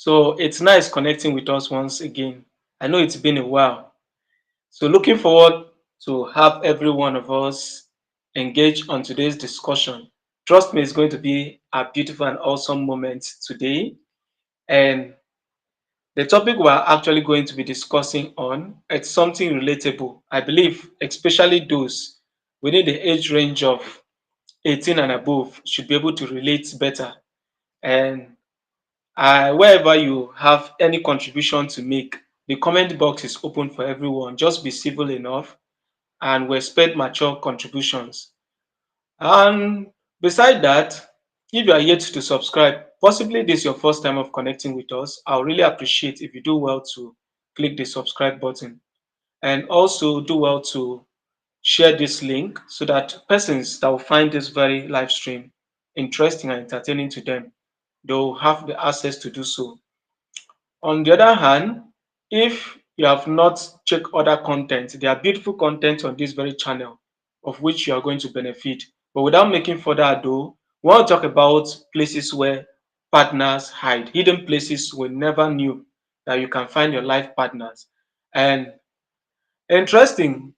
So it's nice connecting with us once again. I know it's been a while. So looking forward to have every one of us engage on today's discussion. Trust me, it's going to be a beautiful and awesome moment today. And the topic we're actually going to be discussing on, it's something relatable. I believe, especially those within the age range of 18 and above should be able to relate better. And wherever you have any contribution to make, the comment box is open for everyone. Just be civil enough and we expect mature contributions. And beside that, if you are yet to subscribe, possibly this is your first time of connecting with us, I'll really appreciate if you do well to click the subscribe button and also do well to share this link so that persons that will find this very live stream interesting and entertaining to them, they'll have the access to do so. On the other hand, if you have not checked other content, there are beautiful content on this very channel of which you are going to benefit. But without making further ado, we want to talk about places where partners hide, hidden places we never knew that you can find your life partners. And interesting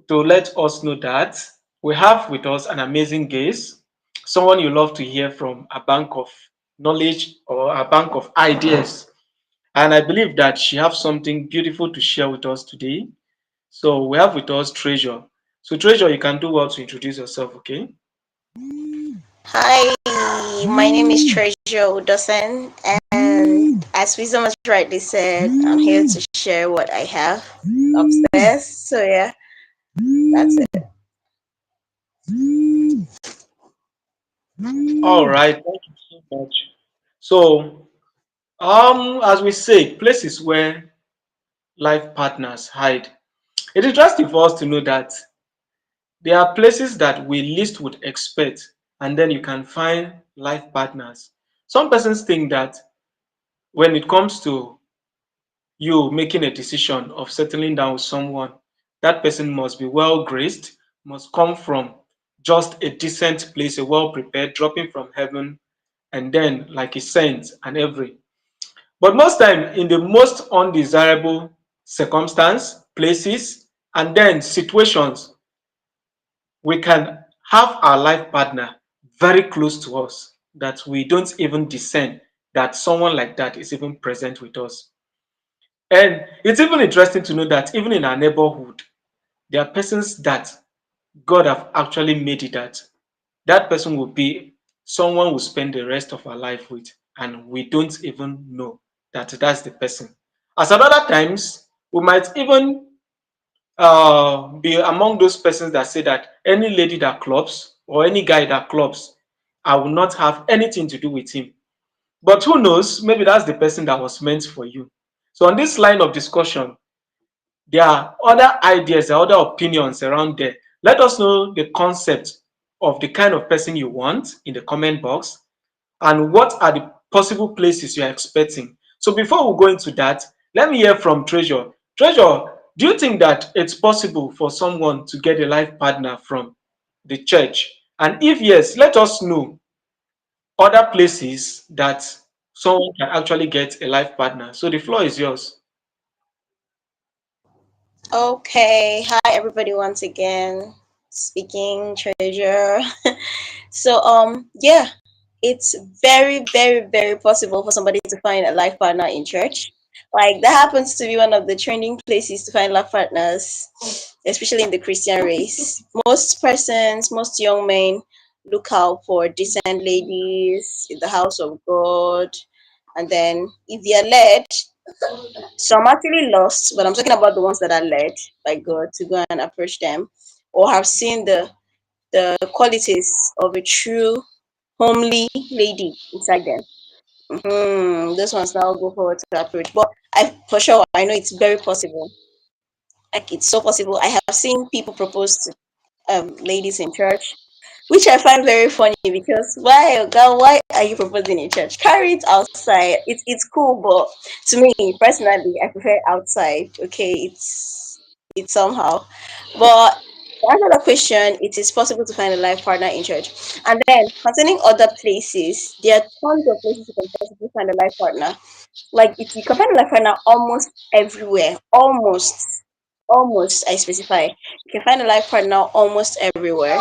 to let us know that we have with us an amazing guest, someone you love to hear from, a bank of knowledge or a bank of ideas. And I believe that she has something beautiful to share with us today. So we have with us Treasure. So Treasure, you can do well to introduce yourself, okay? Hi, my name is Treasure Udosen, and as Wisdom has rightly said, I'm here to share what I have upstairs. So yeah, that's it. All right, thank you so much. So, as we say, places where life partners hide. It is interesting for us to know that there are places that we least would expect, and then you can find life partners. Some persons think that when it comes to you making a decision of settling down with someone, that person must be well graced, must come from just a decent place, a well prepared, dropping from heaven, and then like a saint and every. But most time, in the most undesirable circumstance, places, and then situations, we can have our life partner very close to us that we don't even discern that someone like that is even present with us. And it's even interesting to know that even in our neighborhood, there are persons that God have actually made it that that person will be someone we spend the rest of our life with, and we don't even know that that's the person. As at other times, we might even be among those persons that say that any lady that clubs or any guy that clubs, I will not have anything to do with him. But who knows? Maybe that's the person that was meant for you. So on this line of discussion, there are other ideas, there are other opinions around there. Let us know the concept of the kind of person you want in the comment box and what are the possible places you are expecting. So before we go into that, let me hear from Treasure. Treasure, do you think that it's possible for someone to get a life partner from the church? And if yes, let us know other places that someone can actually get a life partner. So the floor is yours. Okay, hi everybody once again. Speaking Treasure. Yeah, it's very possible for somebody to find a life partner in church. Like that happens to be one of the trending places to find life partners, especially in the Christian race. Most young men look out for decent ladies in the house of God. And then if they are led, some actually lost, but I'm talking about the ones that are led by God to go and approach them or have seen the qualities of a true homely lady inside them. Those ones now go forward to approach. But I for sure I know it's very possible. Like it's so possible. I have seen people propose to ladies in church, which I find very funny because why, oh God, why are you proposing in church? Carry it outside. It's cool, but to me personally, I prefer outside. Okay, it's somehow, but To answer the question, it is possible to find a life partner in church. And then concerning other places, there are tons of places you can possibly find a life partner. Like it, you can find a life partner almost everywhere. Almost, I specify. You can find a life partner almost everywhere.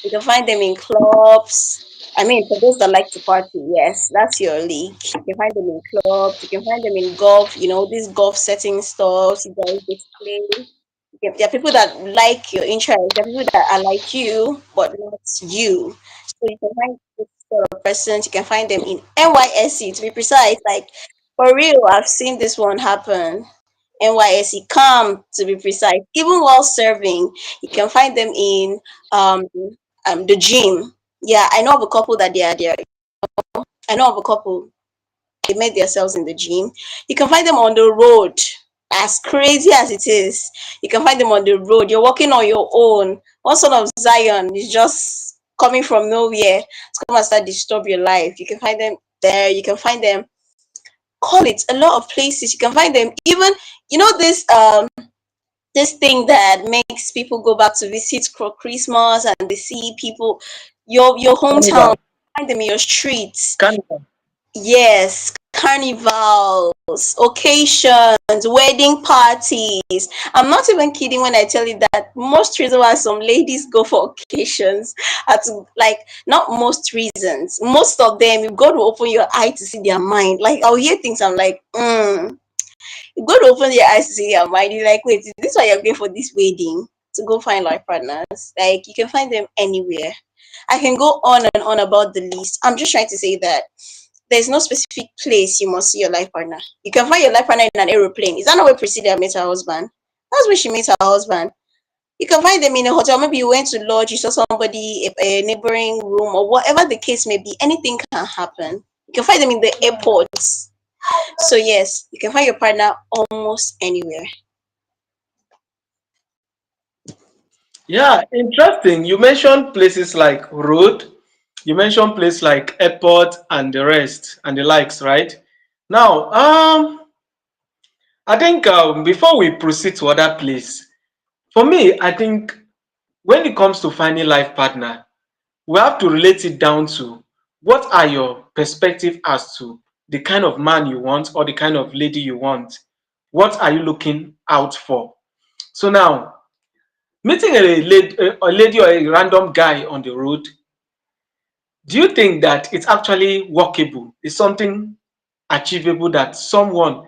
You can find them in clubs. I mean, for those that like to party, yes, that's your league. You can find them in clubs. You can find them in golf. You know, these golf setting stores. You guys just play. There are people that like your interest. There are people that are like you, but not you. So you can find this sort of persons. You can find them in NYSC to be precise. Like for real, I've seen this one happen. NYSC, come to be precise. Even while serving, you can find them in um, the gym. Yeah, I know of a couple that they are there. I know of a couple they met themselves in the gym. You can find them on the road. As crazy as it is, you can find them on the road. You're walking on your own. One son of Zion is just coming from nowhere to come and start disturb your life. You can find them there. You can find them. Call it a lot of places. You can find them even. You know this thing that makes people go back to visit for Christmas and they see people your hometown. Carnival. Find them in your streets. Carnival. Yes, carnivals, occasions, wedding parties. I'm not even kidding when I tell you that most reasons why some ladies go for occasions are to, like, not most reasons. Most of them, you've got to open your eye to see their mind. Like, I'll hear things, I'm like, you've got to open your eyes to see their mind. You're like, wait, is this why you're going for this wedding? To go find life partners? Like, you can find them anywhere. I can go on and on about the list. I'm just trying to say that there's no specific place you must see your life partner. You can find your life partner in an aeroplane. Is that not where Priscilla met her husband? That's where she met her husband. You can find them in a hotel. Maybe you went to lodge, you saw somebody, a neighboring room, or whatever the case may be. Anything can happen. You can find them in the airports. So yes, you can find your partner almost anywhere. Yeah, interesting. You mentioned places like road, you mentioned places like airport and the rest and the likes, right? Now, I think before we proceed to other place, for me, I think when it comes to finding life partner, we have to relate it down to what are your perspective as to the kind of man you want or the kind of lady you want. What are you looking out for? So now, meeting a lady or a random guy on the road, do you think that it's actually workable? Is something achievable that someone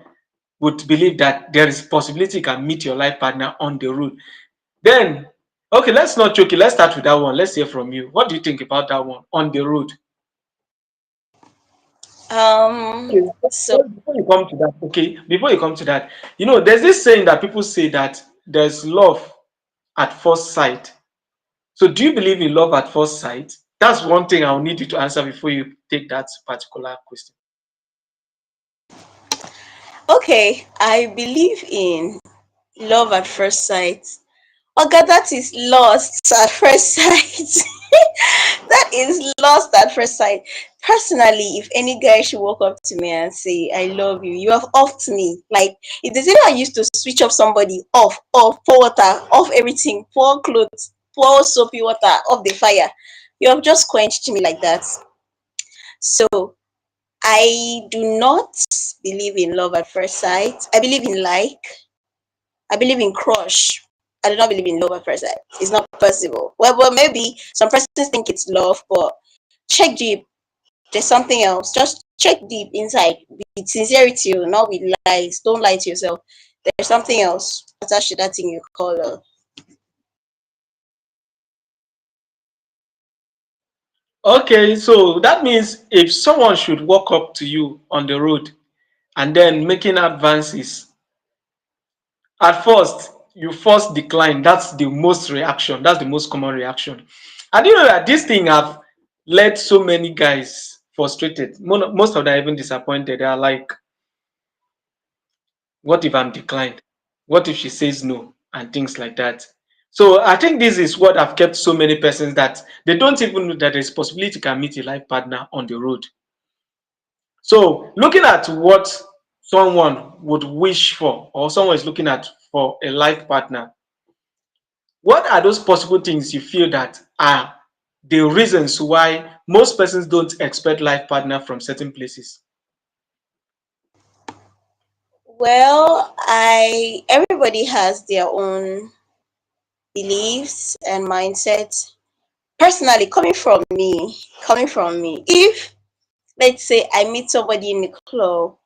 would believe that there is possibility you can meet your life partner on the road? Then, okay, let's not joke it. Let's start with that one. Let's hear from you. What do you think about that one on the road? Okay, So before you come to that, okay, before you come to that, there's this saying that people say that there's love at first sight. So, do you believe in love at first sight? That's one thing I'll need you to answer before you take that particular question. okay, I believe in love at first sight. Oga, that is lost at first sight. That is lost at first sight. Personally, if any guy should walk up to me and say, I love you, you have offed me. Like, if they say I used to switch off somebody, off, pour water, off everything, pour clothes, pour soapy water, off the fire, you have just quenched me like that. So, I do not believe in love at first sight. I believe in like, I believe in crush. I do not believe in love at first sight. It's not possible. Well, maybe some persons think it's love, but check deep. There's something else. Just check deep inside with sincerity, not with lies. Don't lie to yourself. There's something else attached to that thing you call love. Okay, so that means if someone should walk up to you on the road and then making advances, at first you first decline. That's the most reaction. That's the most common reaction. And you know that this thing have led so many guys frustrated. Most of them even disappointed. They are like, what if I'm declined? What if she says no? And things like that. So I think this is what have kept so many persons that they don't even know that there's possibility can meet a life partner on the road. So looking at what someone would wish for or someone is looking at for a life partner, What are those possible things you feel that are the reasons why most persons don't expect life partner from certain places? Well, I everybody has their own beliefs and mindsets. Personally, coming from me, if let's say I meet somebody in the club,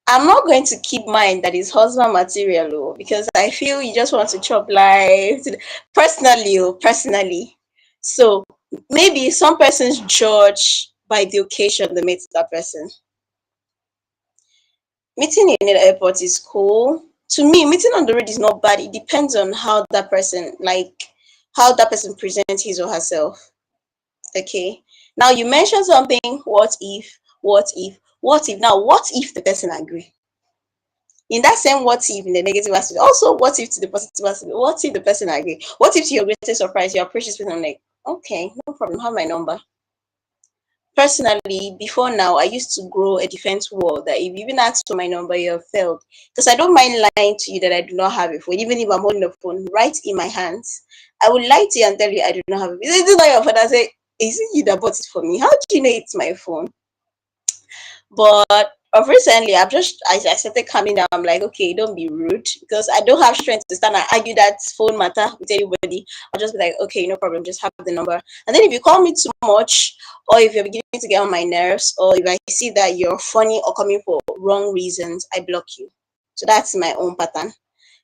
I'm not going to keep mine that is husband material, oh, because I feel you just want to chop life. Personally, personally. So maybe some persons judge by the occasion they meet that person. Meeting in an airport is cool. To me, meeting on the road is not bad. It depends on how that person, how that person presents his or herself. Okay. Now you mentioned something. What if? What if? What if? Now, what if the person agree? In that same what if in the negative aspect, also what if to the positive aspect, what if the person agree? What if to your greatest surprise you approach this person like, okay, no problem, have my number. Personally, before now, I used to grow a defense wall that if you even ask for my number, you have failed. Because I don't mind lying to you that I do not have a phone, even if I'm holding the phone right in my hands. I would lie to you and tell you I do not have it. Is it not your phone? I say, is it you that bought it for me? How do you know it's my phone? But of recently, I started calming down. I'm like, okay, don't be rude because I don't have strength to stand and argue that phone matter with anybody. I'll just be like, okay, no problem, just have the number. And then if you call me too much, or if you're beginning to get on my nerves, or if I see that you're funny or coming for wrong reasons, I block you. So that's my own pattern.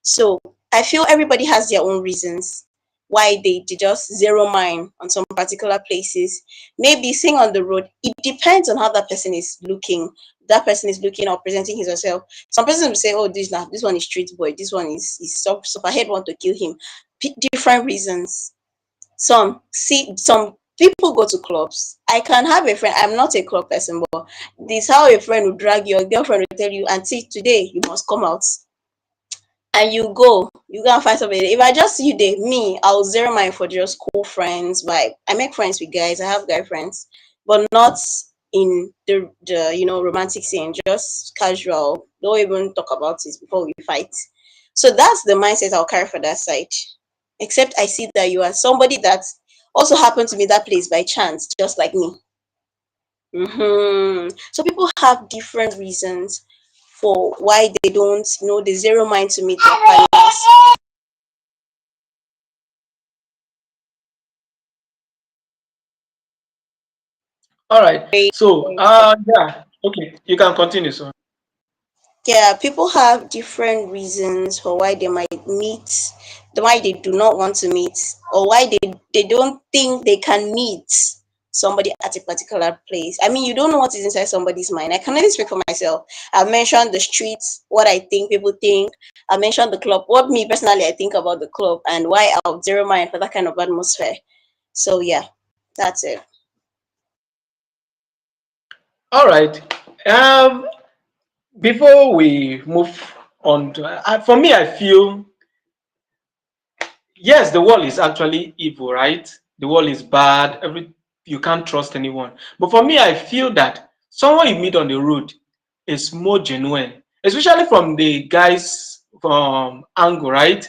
So I feel everybody has their own reasons why they just zero mine on some particular places. Maybe seeing on the road, it depends on how that person is looking. That person is looking or presenting his or herself. Some persons will say, "Oh, this one is street boy. This one is so I want to kill him." Different reasons. Some people go to clubs. I can have a friend. I'm not a club person, but this how a friend will drag your girlfriend will tell you, "Auntie, today you must come out." And you go and find somebody. If I just see you there, me, I'll zero mine for just cool friends. But I make friends with guys. I have guy friends, but not in the romantic scene. Just casual. Don't even talk about it before we fight. So that's the mindset I'll carry for that side. Except I see that you are somebody that also happened to be that place by chance, just like me. So people have different reasons for why they don't, they zero mind to meet their partners. All right. So, yeah, okay, you can continue. So, Yeah, people have different reasons for why they might meet, why they do not want to meet, or why they don't think they can meet somebody at a particular place. I mean, you don't know what is inside somebody's mind. I can only speak for myself. I've mentioned the streets, what I think people think. I mentioned the club, what me personally I think about the club, and why I'll zero mind for that kind of atmosphere. So yeah, that's it. all right. Um, Before we move on, for me, I feel yes, the world is actually evil, right? The world is bad. You can't trust anyone. But for me, I feel that someone you meet on the road is more genuine, especially from the guys from angle, right?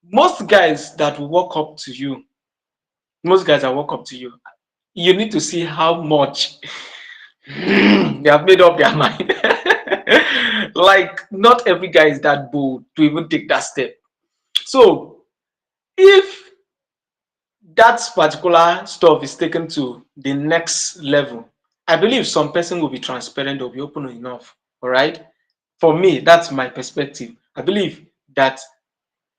Most guys that will walk up to you, most guys that walk up to you, you need to see how much they have made up their mind. Like, not every guy is that bold to even take that step. So, if that particular stuff is taken to the next level, I believe some person will be transparent, they'll be open enough. All right. For me, that's my perspective. I believe that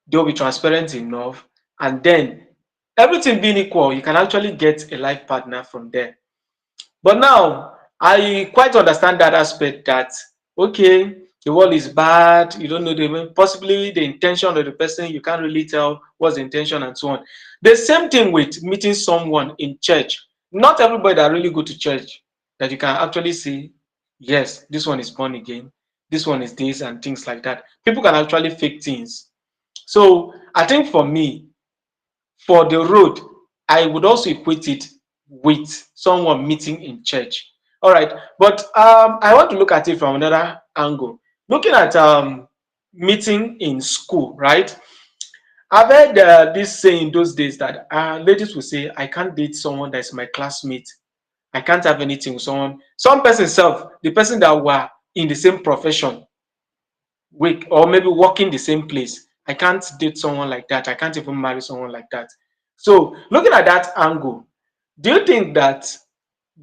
they'll be transparent enough, and then everything being equal, you can actually get a life partner from there. But now I quite understand that aspect that okay, the world is bad, you don't know possibly the intention of the person, you can't really tell what's the intention and so on. The same thing with meeting someone in church. Not everybody that really go to church that you can actually see, yes, this one is born again, this one is this and things like that. People can actually fake things. So I think for me, for the road, I would also equate it with someone meeting in church. All right, but I want to look at it from another angle. Looking at meeting in school, right? I've heard this saying those days that ladies will say, I can't date someone that's my classmate. I can't have anything with someone. Some person self, the person that were in the same profession, work or maybe working the same place. I can't date someone like that. I can't even marry someone like that. So looking at that angle, do you think that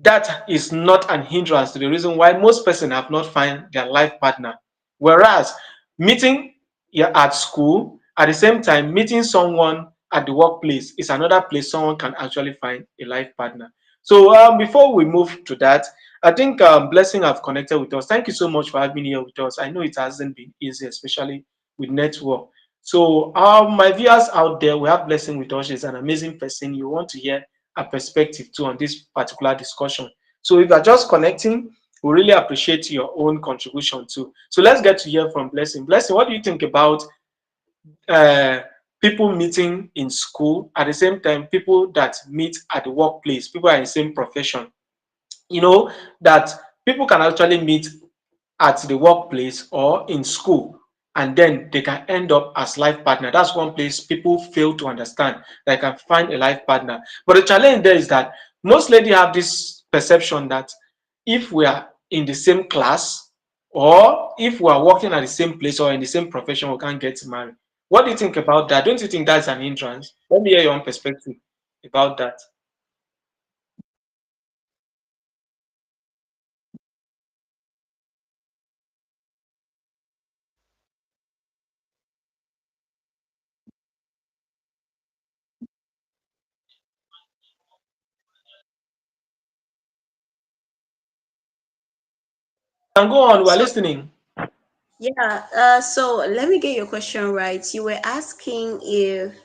that is not an hindrance to the reason why most persons have not found their life partner? Whereas meeting at school, at the same time meeting someone at the workplace is another place someone can actually find a life partner. So before we move to that, I think Blessing have connected with us. Thank you so much for having me here with us. I know it hasn't been easy, especially with network. So my viewers out there, we have Blessing with us. She's an amazing person. You want to hear a perspective too on this particular discussion. So if you're just connecting, we really appreciate your own contribution too. So let's get to hear from Blessing. Blessing, what do you think about uh, people meeting in school at the same time people that meet at the workplace, people are in the same profession? You know that people can actually meet at the workplace or in school, and then they can end up as life partner. That's one place people fail to understand. They can find a life partner, but the challenge there is that most ladies have this perception that if we are in the same class or if we are working at the same place or in the same profession, we can't get married. What do you think about that? Don't you think that's an hindrance? Let me hear your own perspective about that. And go on, we're So listening. yeah, so let me get your question right. You were asking if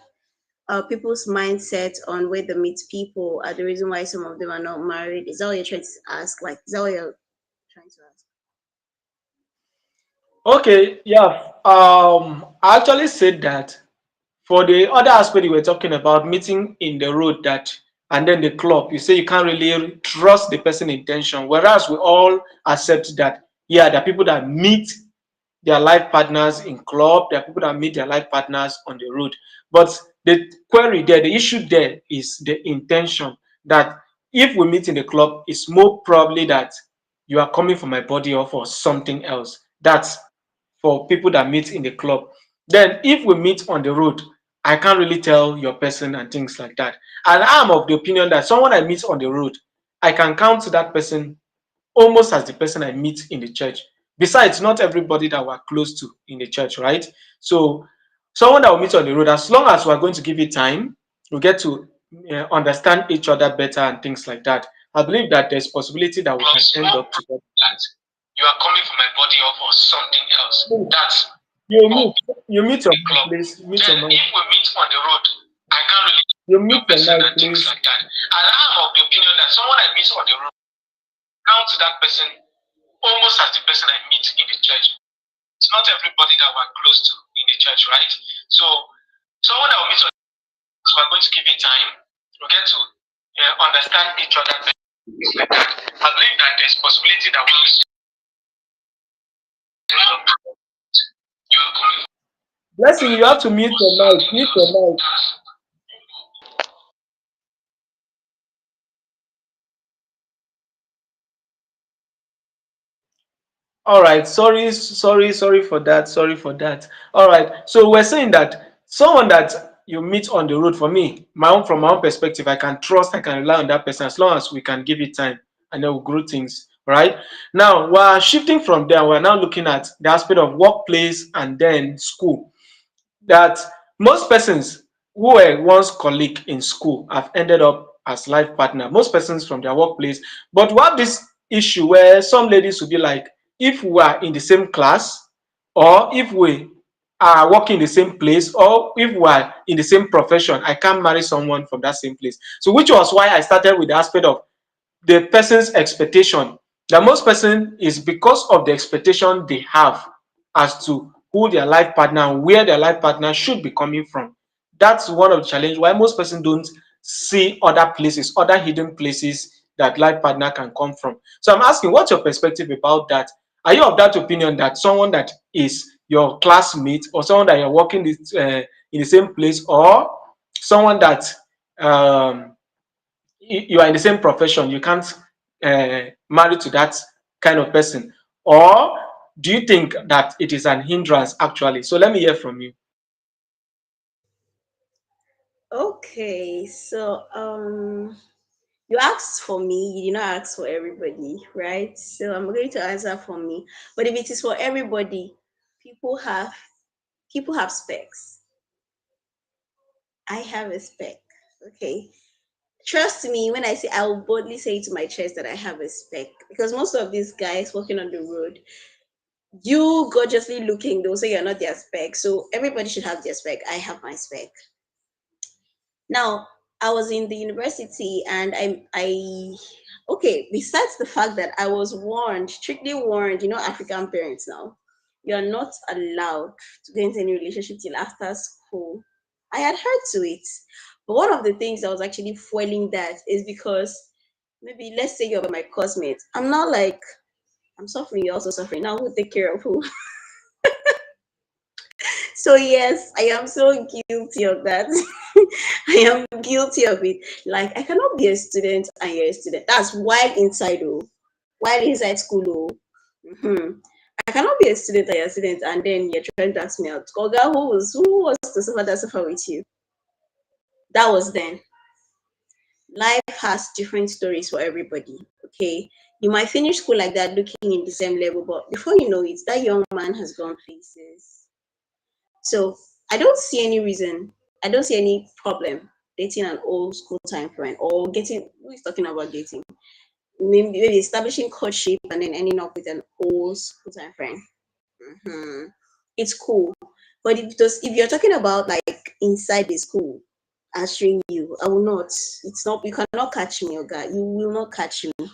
people's mindset on where they meet people are the reason why some of them are not married. Is that what you're trying to ask? Like, is that what you're trying to ask? Okay, yeah. I actually said that for the other aspect you were talking about, meeting in the road that and then the club, you say you can't really trust the person intention. Whereas we all accept that, yeah, there are people that meet their life partners in club, there are people that meet their life partners on the road. But the query there, the issue there is the intention that if we meet in the club, it's more probably that you are coming for my body or for something else. That's for people that meet in the club. Then if we meet on the road, I can't really tell your person and things like that. And I'm of the opinion that someone I meet on the road, I can count that person almost as the person I meet in the church. Besides, not everybody that we're close to in the church, right? So, someone that will meet on the road, as long as we're going to give it time, we get to understand each other better and things like that. I believe that there's possibility that we can end up together. That you are coming for my body or for something else. That's you meet, you meet your mic, please. Meet your mic. If we meet on the road, I can't really you meet your mic, and things like that. And I'm of the opinion that someone I meet on the road count that person almost as the person I meet in the church. It's not everybody that we're close to in the church, right? So someone that will meet on, so we're going to give it time. We get to understand each other better. Like that. I believe that there's possibility that we you're coming. Blessing, you have to mute your mic. Mute your mic. All right, sorry for that. Sorry for that. All right, so we're saying that someone that you meet on the road, for me, from my own perspective, I can trust, I can rely on that person as long as we can give it time and then we'll grow things. Right now, we're shifting from there. We're now looking at the aspect of workplace and then school, that most persons who were once colleague in school have ended up as life partner. Most persons from their workplace, but we have this issue where some ladies will be like, if we are in the same class, or if we are working in the same place, or if we are in the same profession, I can't marry someone from that same place. So, which was why I started with the aspect of the person's expectation. That most person is because of the expectation they have as to who their life partner and where their life partner should be coming from. That's one of the challenge why most person don't see other places, other hidden places that life partner can come from. So I'm asking, what's your perspective about that? Are you of that opinion that someone that is your classmate or someone that you're working in the same place, or someone that um, you are in the same profession, you can't marry to that kind of person? Or do you think that it is an hindrance actually? So let me hear from you. Okay, so you asked for me, you did not ask for everybody, right? So I'm going to answer for me. But if it is for everybody, people have people have specs. I have a spec. Okay. Trust me when I say I will boldly say to my chest that I have a spec, because most of these guys walking on the road, you gorgeously looking, they'll say you're not their spec. So everybody should have their spec. I have my spec. Now, I was in the university and okay, besides the fact that I was warned, strictly warned, African parents now, you're not allowed to get into any relationship till after school. I had heard to it. But one of the things that was actually fueling that is because maybe let's say you're my classmate. I'm not like I'm suffering, you're also suffering. Now who take care of who? So yes, I am so guilty of that. I am guilty of it. Like I cannot be a student and you're a student. That's while inside oh, while inside school oh. I cannot be a student and you're a student and then you're trying to ask me out. Oga, who was to suffer that suffer with you? That was then. Life has different stories for everybody. Okay. You might finish school like that looking in the same level, but before you know it, that young man has gone places. So I don't see any reason, I don't see any problem dating an old school time friend or getting, who is talking about dating? Maybe establishing courtship and then ending up with an old school time friend. hmm It's cool. But if you're talking about like inside the school, answering you, I will not. It's not, you cannot catch me, Oga. You will not catch me.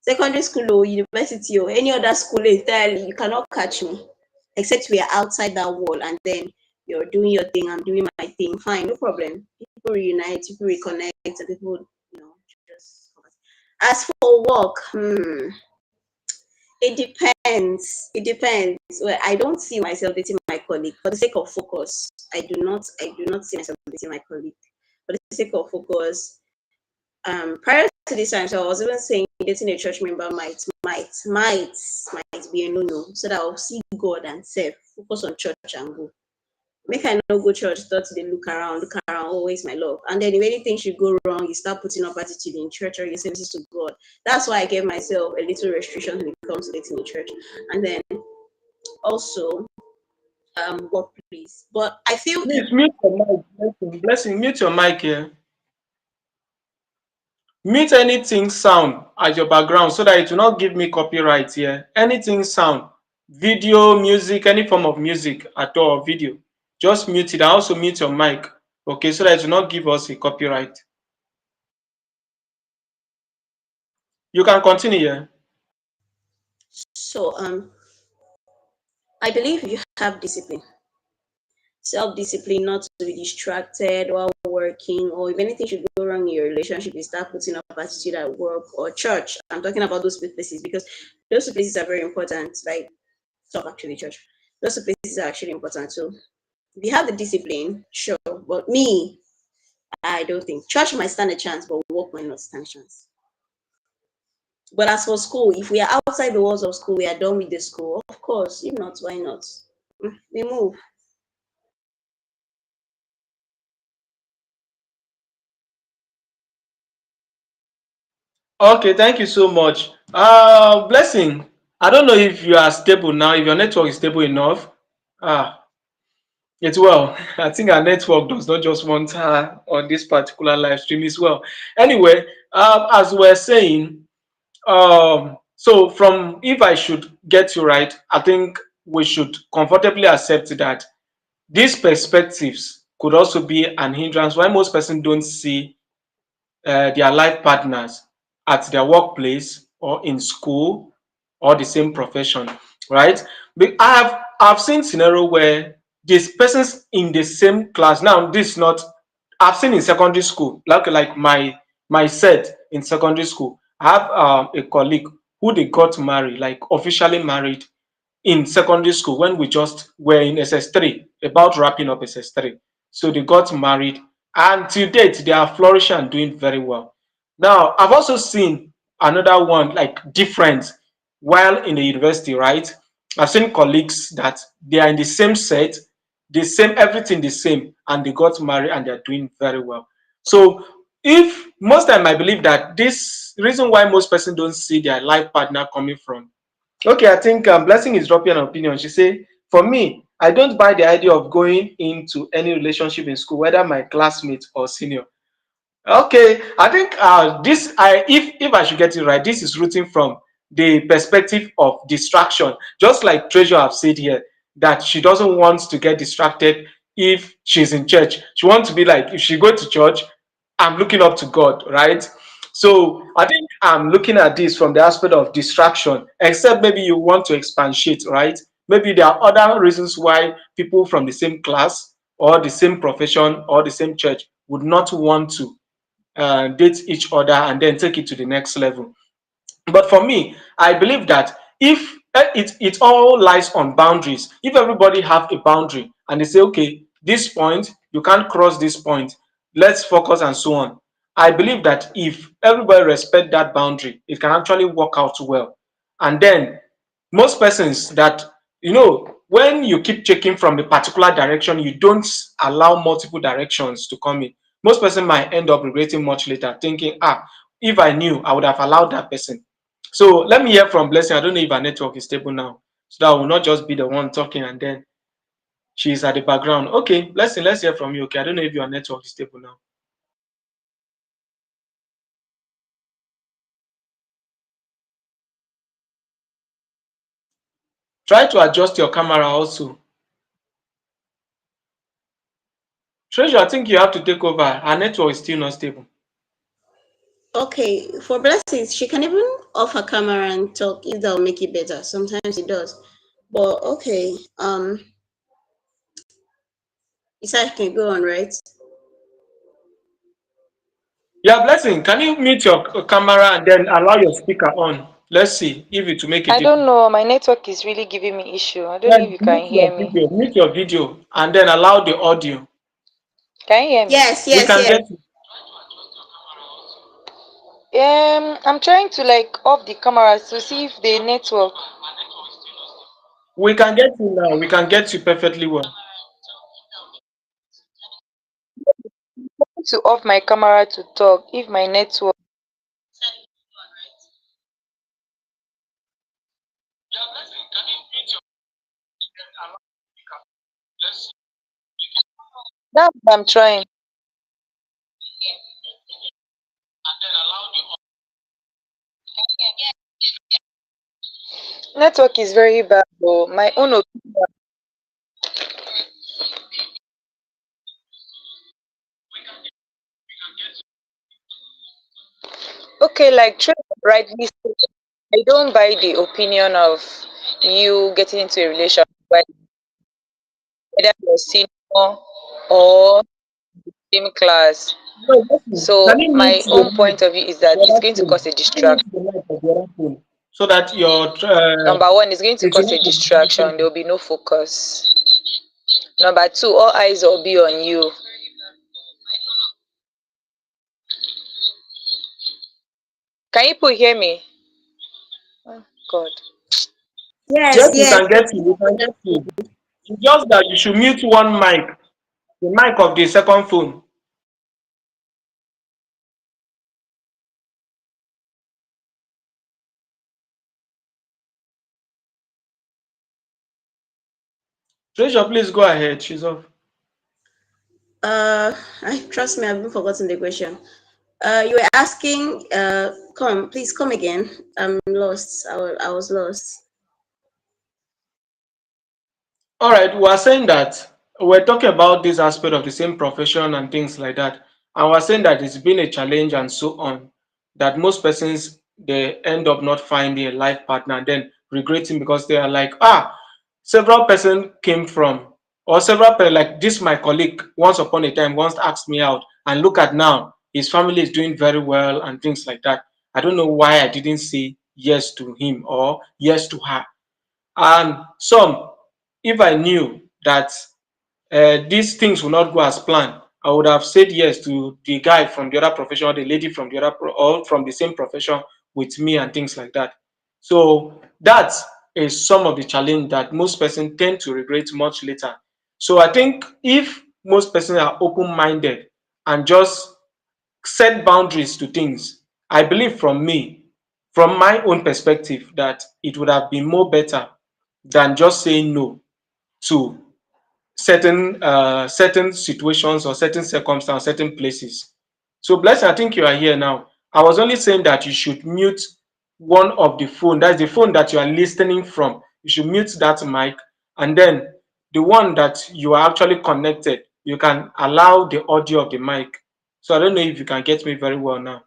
Secondary school or university or any other school entirely, you cannot catch me. Except we are outside that wall and then you're doing your thing, I'm doing my thing. Fine, no problem. People reunite, people reconnect, and people, just. As for work, it depends. It depends. Well, I don't see myself dating my colleague for the sake of focus. I do not see myself dating my colleague for the sake of focus. Prior to this time, so I was even saying dating a church member might be a no-no, so that I'll see God and self, focus on church and go. Make I no go church, start to look around, always my love. And then if anything should go wrong, you start putting up attitude in church or your services to God. That's why I gave myself a little restriction when it comes to dating in church. And then also workplace. But I feel Please mute your mic. Blessing, mute your mic here. Mute anything sound at your background so that it will not give me copyright here. Anything sound, video, music, any form of music at all, video. Just mute it and also mute your mic. Okay, so that it will not give us a copyright. You can continue here. so I believe you have discipline. Self-discipline, not to be distracted while working, or if anything should go wrong in your relationship, you start putting up attitude at work or church. I'm talking about those places because those two places are very important. Like stop actually church. Those two places are actually important. So if you have the discipline, sure. But me, I don't think church might stand a chance, but work might not stand a chance. But as for school, if we are outside the walls of school, we are done with the school. Of course, if not, why not? We move. Okay, thank you so much. Blessing, I don't know if you are stable now, if your network is stable enough. Ah, it's well. I think our network does not just want her on this particular live stream as well. Anyway, as we're saying, so from if I should get you right, I think we should comfortably accept that these perspectives could also be an hindrance why most persons don't see their life partners at their workplace or in school or the same profession, right? But I've seen scenario where these persons in the same class. Now, this is not I've seen in secondary school, like my set in secondary school. I have a colleague who they got married, like officially married in secondary school when we just were in SS3, about wrapping up SS3. So they got married, and till date they are flourishing and doing very well. Now, I've also seen another one like different while in the university, right? I've seen colleagues that they are in the same set, the same everything the same, and they got married and they're doing very well. So if most time I believe that this reason why most person don't see their life partner coming from. Okay, I think Blessing is dropping an opinion. She say, for me, I don't buy the idea of going into any relationship in school, whether my classmate or senior. Okay, I think this I if I should get it right, this is rooting from the perspective of distraction. Just like Treasure have said here, that she doesn't want to get distracted if she's in church. She wants to be like, if she go to church, I'm looking up to God, right? So I think I'm looking at this from the aspect of distraction, except maybe you want to expatiate, right? Maybe there are other reasons why people from the same class or the same profession or the same church would not want to date each other and then take it to the next level. But for me, I believe that if it all lies on boundaries, if everybody have a boundary and they say, okay, this point you can't cross this point, let's focus and so on. I believe that if everybody respect that boundary, it can actually work out well. And then most persons that when you keep checking from a particular direction, you don't allow multiple directions to come in. Most person might end up regretting much later, thinking, if I knew, I would have allowed that person. So let me hear from Blessing. I don't know if our network is stable now, so that I will not just be the one talking and then she's at the background. Okay, Blessing, let's hear from you. Okay, I don't know if your network is stable now. Try to adjust your camera also. Treasure, I think you have to take over. Our network is still not stable. Okay, for blessings, she can even off her camera and talk if that'll make it better. Sometimes it does. But okay, Isaac can go on, right? Yeah, Blessing, can you mute your camera and then allow your speaker on? Let's see if it will make a I don't difference. know. My network is really giving me issue. I don't know if Then you can hear me. mute your video, and then allow the audio. Can you hear me? Yes, We yes, can yes. get I'm trying to like off the camera to see if the network. we can get you now. We can get you perfectly well. To off my camera to talk if my network. That's what I'm trying. Network is very bad. Though. My own opinion. Okay, like rightly said, I don't buy the opinion of you getting into a relationship whether you're senior or same class. No, listen, can So you mute my the own mic point of view is of that the it's other going to phone? cause a Can you mute distraction. the mic of the other phone so that your Number one, it's going to it will cause a not be distraction. There distracting. will be no focus. Number two, all eyes will be on you. Can you people hear me? Oh, God. Yes, Yes, we yes. can get you. We can get you. It's just that you should mute one mic, the mic of the second phone. Treasure, please go ahead. She's off. I trust me, I've even forgotten the question. You were asking, please come again. I'm lost. I was lost. All right, we are saying that we're talking about this aspect of the same profession and things like that, and we're saying that it's been a challenge and so on. That most persons they end up not finding a life partner and then regretting because they are like, several person came from, or several people like this. My colleague once upon a time once asked me out, and look at now, his family is doing very well and things like that. I don't know why I didn't say yes to him or yes to her. And some, if I knew that these things will not go as planned, I would have said yes to the guy from the other profession or the lady from the other or from the same profession with me and things like that. So that is some of the challenge that most persons tend to regret much later. So I think if most persons are open-minded and just set boundaries to things, I believe from me, from my own perspective, that it would have been more better than just saying no to certain situations or certain circumstances, certain places. So Blessing, I think you are here now. I was only saying that you should mute one of the phone. That's the phone that you are listening from. You should mute that mic, and then the one that you are actually connected, you can allow the audio of the mic. So I don't know if you can get me very well now.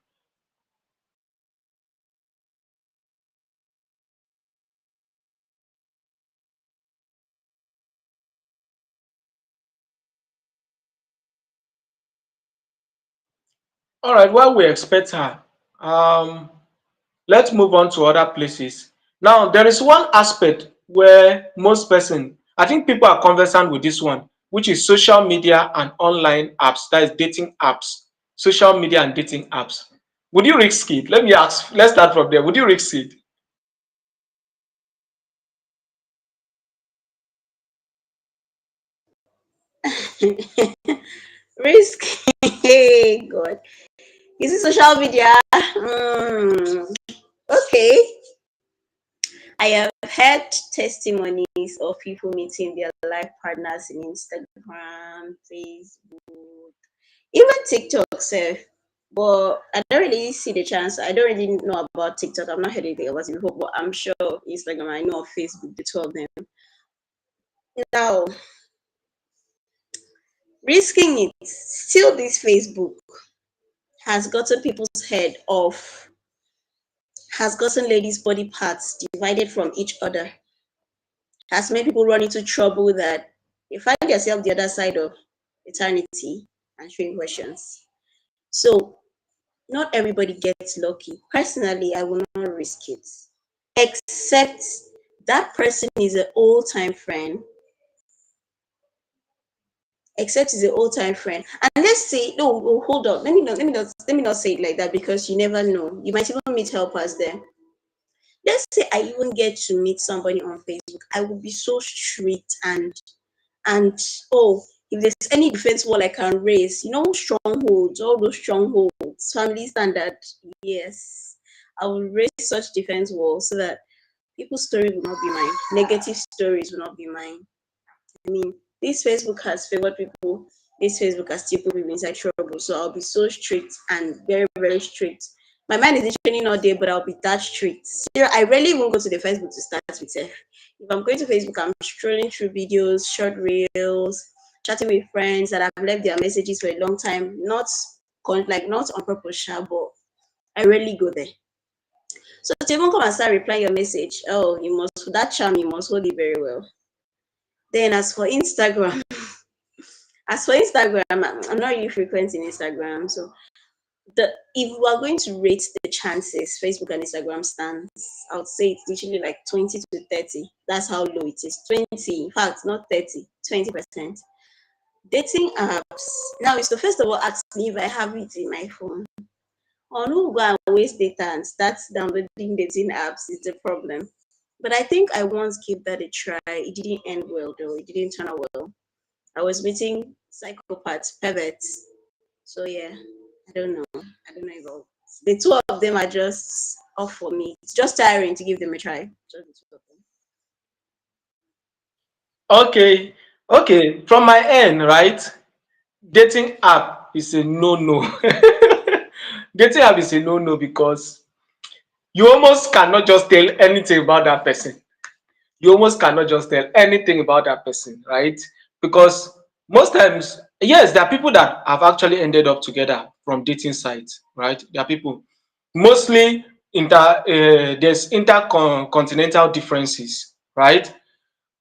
All right, while we expect her, um, let's move on to other places. Now, there is one aspect where most person, I think people are conversant with this one, which is social media and online apps, that is dating apps, social media and dating apps. Would you risk it? Let me ask, let's start from there. Would you risk it? Risk. Hey, God. Is it social media? Mm, okay. I have heard testimonies of people meeting their life partners in Instagram, Facebook, even TikTok, sir. But I don't really see the chance. I don't really know about TikTok. I've not heard anything about it before, but I'm sure Instagram, I know of Facebook, the two of them. Now, risking it, still this Facebook has gotten people's head off, has gotten ladies' body parts divided from each other, has made people run into trouble that you find yourself the other side of eternity answering questions. So not everybody gets lucky. Personally, I will not risk it. Except that person is an old time friend. Except is an old time friend. And let's say, no, hold on. Let me not say it like that because you never know. You might even meet helpers there. Let's say I even get to meet somebody on Facebook. I will be so strict and oh, if there's any defense wall I can raise, strongholds, all those strongholds, family standard, yes, I will raise such defense walls so that people's story will not be mine, negative stories will not be mine. I mean, this Facebook has favored people. This Facebook has still put people inside trouble. So I'll be so strict and very, very strict. My mind is literally not there, but I'll be that strict. I rarely even go to the Facebook to start with. If I'm going to Facebook, I'm scrolling through videos, short reels, chatting with friends that I've left their messages for a long time. Not on purpose, but I rarely go there. So to even come and start replying your message, oh, you must that charm, you must hold it very well. Then as for Instagram, I'm not really frequent in Instagram. So if we are going to rate the chances Facebook and Instagram stands, I would say it's literally like 20 to 30. That's how low it is. 20, in fact, not 30, 20%. Dating apps. Now it's to first of all ask me if I have it in my phone. Or no go and waste data and start downloading dating apps is the problem. But I think I once gave that a try. It didn't end well though. It didn't turn out well. I was meeting psychopaths, perverts. So yeah, I don't know. I don't know about the two of them are just off for me. It's just tiring to give them a try. Just the two of them. Okay, okay. From my end, right? Dating app is a no-no. Dating app is a no-no because you almost cannot just tell anything about that person. You almost cannot just tell anything about that person, right? Because most times, yes, there are people that have actually ended up together from dating sites, right? There are people, mostly there's intercontinental differences, right?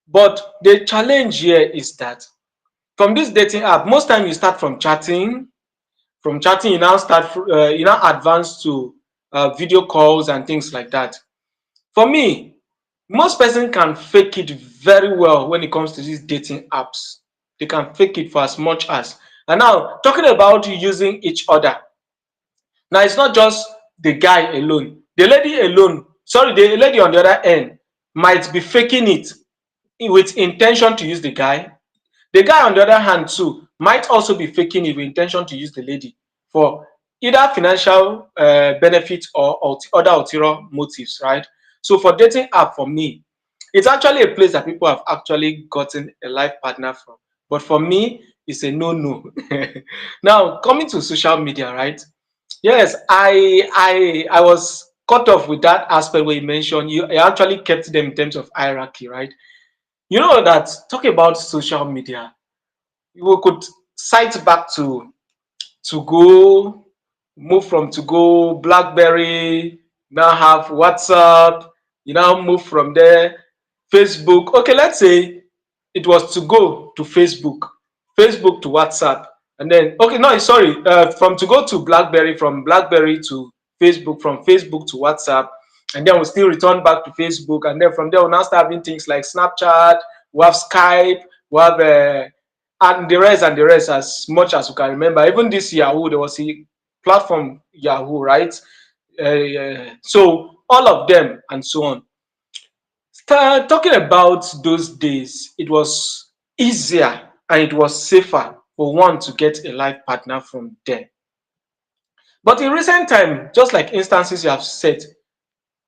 But the challenge here is that from this dating app, most time you start from chatting. From chatting, you now advance to video calls and things like that. For me, most person can fake it very well when it comes to these dating apps. They can fake it for as much as. And now, talking about using each other. Now, it's not just the guy alone. The lady alone, sorry, the lady on the other end might be faking it with intention to use the guy. The guy on the other hand too might also be faking it with intention to use the lady for either financial benefit or other ulterior motives, right? So for dating app, for me, it's actually a place that people have actually gotten a life partner from. But for me, it's a no-no. Now, coming to social media, right? Yes, I was caught off with that aspect where you mentioned you actually kept them in terms of hierarchy, right? You know that talking about social media, we could cite back to go, move from to go BlackBerry, now have WhatsApp, you now move from there, Facebook. Okay, let's say it was to go to Facebook, Facebook to WhatsApp, and then okay, no, sorry, from to go to BlackBerry, from BlackBerry to Facebook, from Facebook to WhatsApp, and then we'll still return back to Facebook, and then from there we'll now start having things like Snapchat, we have Skype, we have and the rest as much as you can remember. Even this Yahoo, there was a platform Yahoo, right? So all of them and so on. Talking about those days, it was easier and it was safer for one to get a life partner from there. But in recent time, just like instances you have said,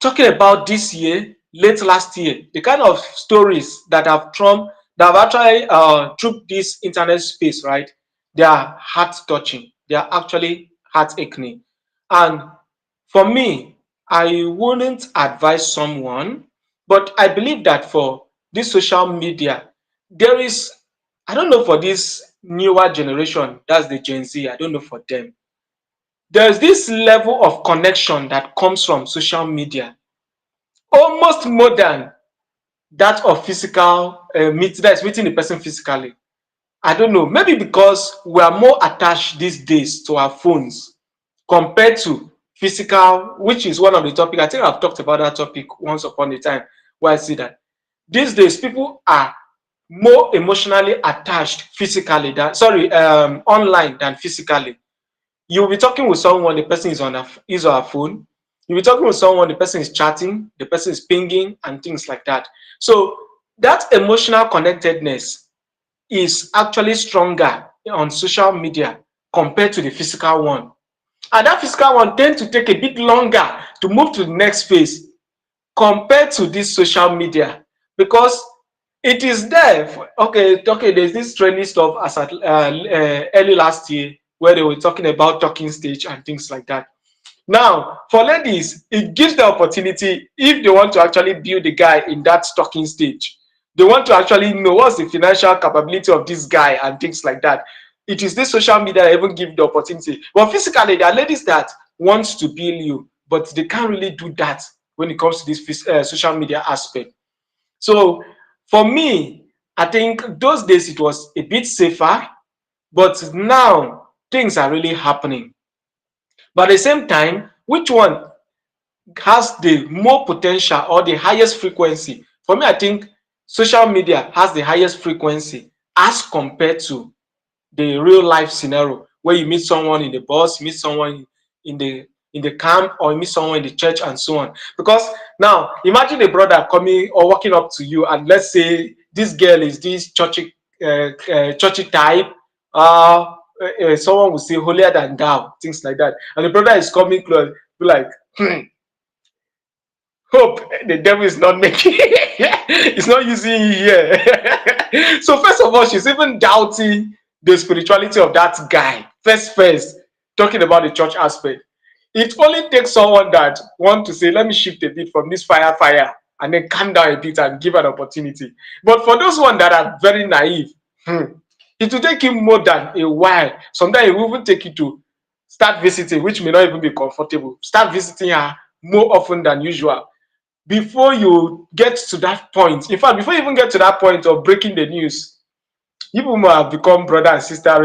talking about this year, late last year, the kind of stories that have actually through this internet space, right? They are heart touching. They are actually heart aching. And for me, I wouldn't advise someone, but I believe that for this social media, there is, I don't know for this newer generation, that's the Gen Z, I don't know for them. There's this level of connection that comes from social media, almost more than that of physical that's meeting the person physically. I don't know, maybe because we are more attached these days to our phones compared to physical, which is one of the topic. I think I've talked about that topic once upon a time where I see that these days people are more emotionally attached physically than online than physically. You'll be talking with someone, the person is on his or her phone. You'll be talking with someone, the person is chatting, the person is pinging, and things like that. So that emotional connectedness is actually stronger on social media compared to the physical one. And that physical one tends to take a bit longer to move to the next phase compared to this social media because it is there. Okay, there's this trendy stuff as at early last year where they were talking about talking stage and things like that. Now, for ladies, it gives the opportunity if they want to actually build the guy in that talking stage. They want to actually know what's the financial capability of this guy and things like that. It is this social media that even give the opportunity. But physically, there are ladies that want to build you, but they can't really do that when it comes to this social media aspect. So for me, I think those days it was a bit safer, but now things are really happening. But at the same time, which one has the more potential or the highest frequency? For me, I think social media has the highest frequency as compared to the real life scenario where you meet someone in the bus, meet someone in the camp, or you meet someone in the church and so on. Because now imagine a brother coming or walking up to you, and let's say this girl is this churchy type. Someone will say holier than thou, things like that, and the brother is coming close, be like, hope the devil is not making it's not using you here. So first of all, she's even doubting the spirituality of that guy. First, talking about the church aspect. It only takes someone that want to say, let me shift a bit from this fire, and then calm down a bit and give an opportunity. But for those ones that are very naive, it will take him more than a while. Sometimes it will even take you to start visiting, which may not even be comfortable. Start visiting her more often than usual before you get to that point. In fact, before you even get to that point of breaking the news, you might have become brother and sister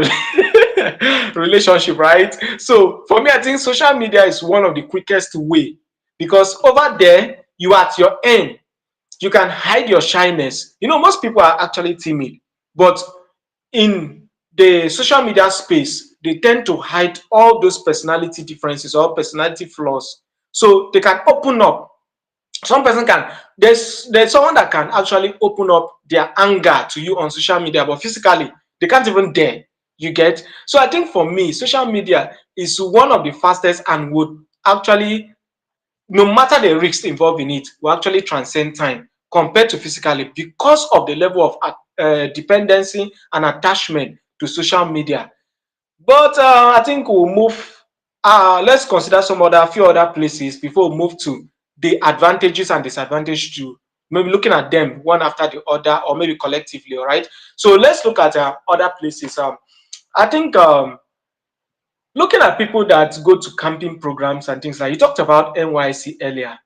relationship, right? So for me, I think social media is one of the quickest way because over there, you are at your end. You can hide your shyness. You know, most people are actually timid, but in the social media space, they tend to hide all those personality differences or personality flaws. So they can open up. Some person can, there's someone that can actually open up their anger to you on social media, but physically they can't even dare. You get? So I think for me, social media is one of the fastest and would actually, no matter the risks involved in it, will actually transcend time compared to physically because of the level of dependency and attachment to social media. But I think we'll move. Let's consider some other few other places before we move to the advantages and disadvantages to maybe looking at them one after the other or maybe collectively. All right. So let's look at other places. I think looking at people that go to camping programs and things like you talked about NYC earlier.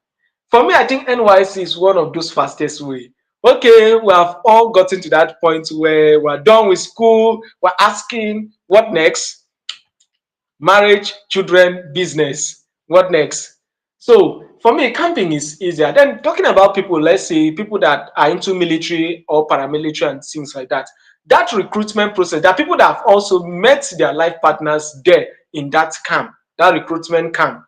For me, I think NYC is one of those fastest way. Okay, we have all gotten to that point where we're done with school. We're asking what next? Marriage, children, business. What next? So for me, camping is easier. Then talking about people, let's say people that are into military or paramilitary and things like that. That recruitment process, there are people that have also met their life partners there in that camp, that recruitment camp.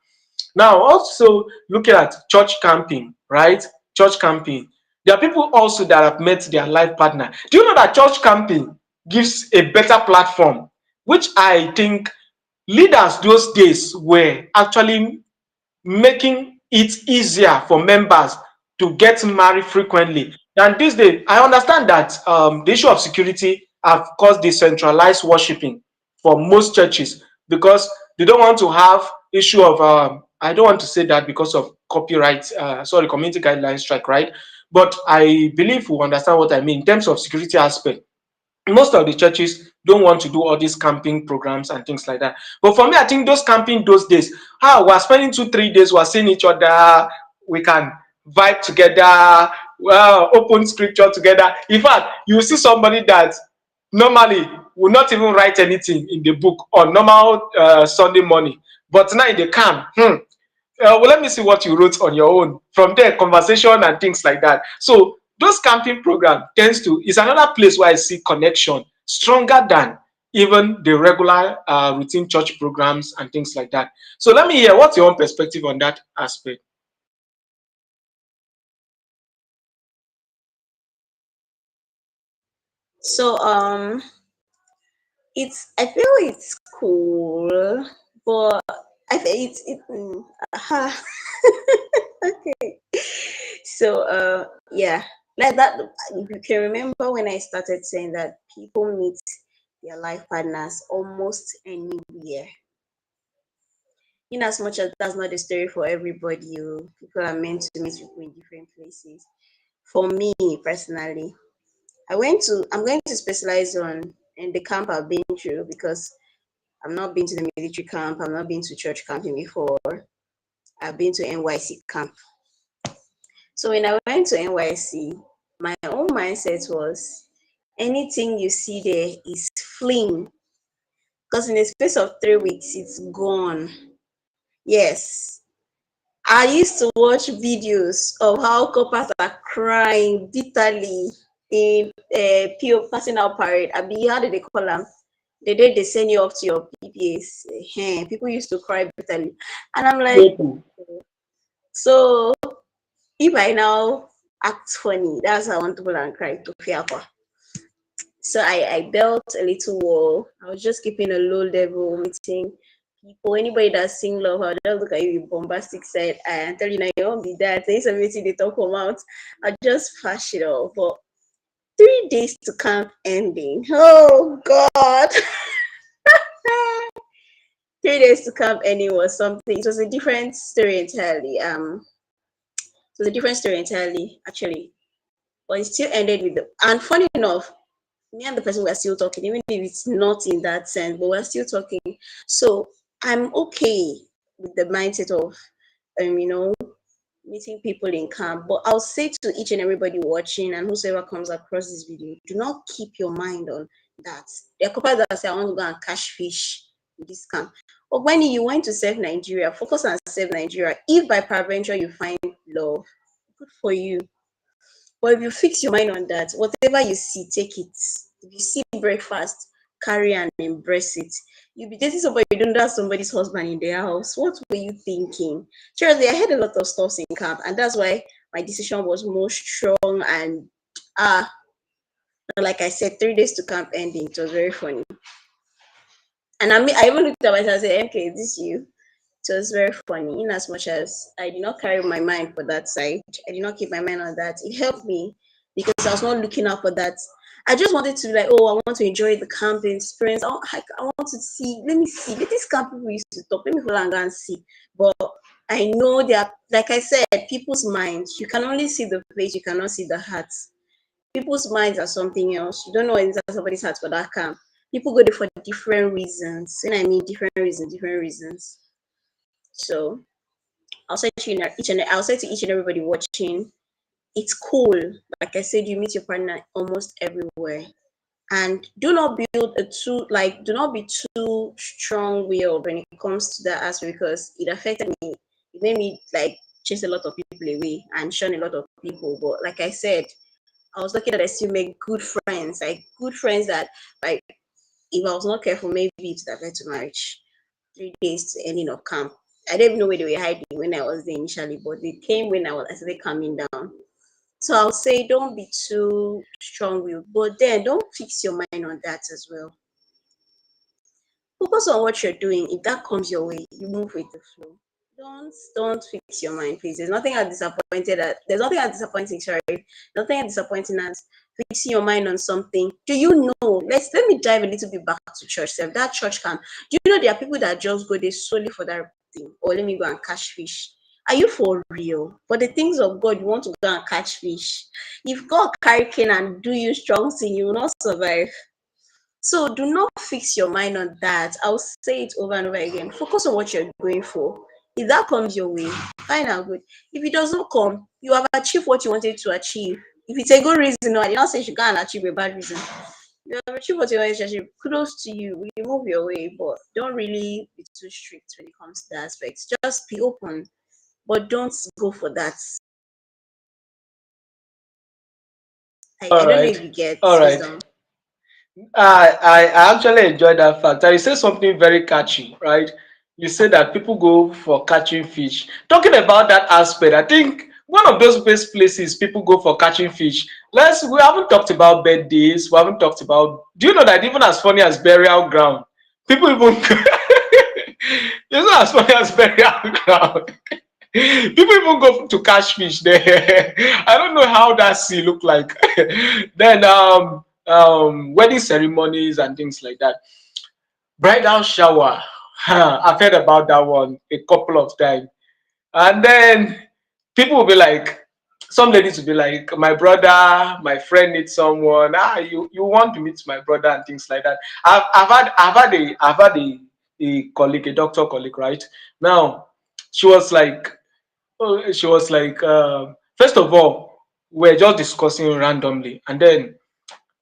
Now, also looking at church camping, right? Church camping. There are people also that have met their life partner. Do you know that church camping gives a better platform, which I think leaders those days were actually making it easier for members to get married frequently than these days. I understand that the issue of security have caused decentralized worshiping for most churches because they don't want to have issue of I don't want to say that because of copyright, sorry, community guidelines strike, right? But I believe we understand what I mean in terms of security aspect. Most of the churches don't want to do all these camping programs and things like that. But for me, I think those camping those days, we're spending 2 3 days, we're seeing each other, we can vibe together, well, open scripture together. In fact, you see somebody that normally will not even write anything in the book on normal Sunday morning, but now in the camp, well, let me see what you wrote on your own. From there, conversation and things like that. So those camping program tends to is another place where I see connection stronger than even the regular routine church programs and things like that. So let me hear what's your own perspective on that aspect. So it's I feel it's cool, but I feel uh, okay. So yeah, like that. If you can remember when I started saying that people meet their life partners almost anywhere. In as much as that's not the story for everybody, people are meant to meet people in different places. For me personally, I'm going to specialize on in the camp I've been through because I've not been to the military camp, I've not been to church camping before. I've been to NYC camp. So when I went to NYC, my own mindset was anything you see there is fling. Because in the space of 3 weeks, it's gone. Yes. I used to watch videos of how coppers are crying bitterly in PO passing out parade. I mean, how did they call them? The day they send you off to your PPAs. People used to cry bitterly. And I'm like, so if I now act funny, that's how I want to go and cry to Fiakwa. So I built a little wall. I was just keeping a low level meeting people. Anybody that sing love, I'll just look at you with bombastic side and tell you now you won't be that. Say something they talk about. I'll just flash it off. But 3 days to camp ending. Oh God. 3 days to camp ending was something. It was a different story entirely. It was a different story entirely, actually. But it still ended with the and funny enough, me and the person were still talking, even if it's not in that sense, but we're still talking. So I'm okay with the mindset of you know, meeting people in camp. But I'll say to each and everybody watching and whosoever comes across this video, do not keep your mind on that. There are couples that say I want to go and catch fish in this camp. But when you want to serve Nigeria, focus on serve Nigeria. If by peradventure you find love, good for you. But if you fix your mind on that, whatever you see, take it. If you see breakfast, carry and embrace it. You'll be dating somebody, you don't know that's somebody's husband in their house. What were you thinking? Seriously, I heard a lot of stuff in camp, and that's why my decision was more strong. And ah, like I said, 3 days to camp ending. It was very funny. And I even looked at myself and said, "Okay, this you." It was very funny, in as much as I did not carry my mind for that side. I did not keep my mind on that. It helped me because I was not looking out for that. I just wanted to be like, oh, I want to enjoy the camping experience. I want to see, let me see. This camp people used to talk. Let me follow and go and see. But I know that, like I said, people's minds, you can only see the face, you cannot see the heart. People's minds are something else. You don't know what inside somebody's heart for that camp. People go there for different reasons. When I mean different reasons, different reasons. So I'll say to each and everybody watching, it's cool. Like I said, you meet your partner almost everywhere. And do not be too strong willed when it comes to that aspect, because it affected me. It made me like chase a lot of people away and shun a lot of people. But like I said, I was lucky that I still make good friends, like good friends that, like, if I was not careful, maybe it would have led to marriage. 3 days to ending of camp. I didn't even know where they were hiding when I was there initially, but they came when I started coming down. So I'll say don't be too strong willed, but then don't fix your mind on that as well. Focus on what you're doing. If that comes your way, you move with the flow. Don't fix your mind, please. There's nothing as disappointing, sorry. Nothing as disappointing as fixing your mind on something. Do you know? Let me dive a little bit back to church. That church camp. Do you know there are people that just go there solely for that thing? Or let me go and catch fish. Are you for real? For the things of God, you want to go and catch fish. If God carry cane and do you strong thing, you will not survive. So do not fix your mind on that. I'll say it over and over again. Focus on what you're going for. If that comes your way, fine and good. If it does not come, you have achieved what you wanted to achieve. If it's a good reason, no, I did not say you should go and achieve a bad reason. You have achieved what you wanted to achieve. Kudos to you. You move your way, but don't really be too strict when it comes to that aspect. Just be open, but don't go for that. I All don't know if right. you get All right. wisdom. I actually enjoyed that fact. And you say something very catchy, right? You say that people go for catching fish. Talking about that aspect, I think one of those best places people go for catching fish. We haven't talked about birthdays. We haven't talked about. Do you know that even as funny as burial ground, people even it's not as funny as burial ground. People even go to catch fish there. I don't know how that sea look like. Then wedding ceremonies and things like that. Bridal shower. I've heard about that one a couple of times. And then people will be like, some ladies will be like, my brother, my friend needs someone. You want to meet my brother and things like that. I've had a colleague, a doctor colleague, right? Now, she was like, first of all, we're just discussing randomly, and then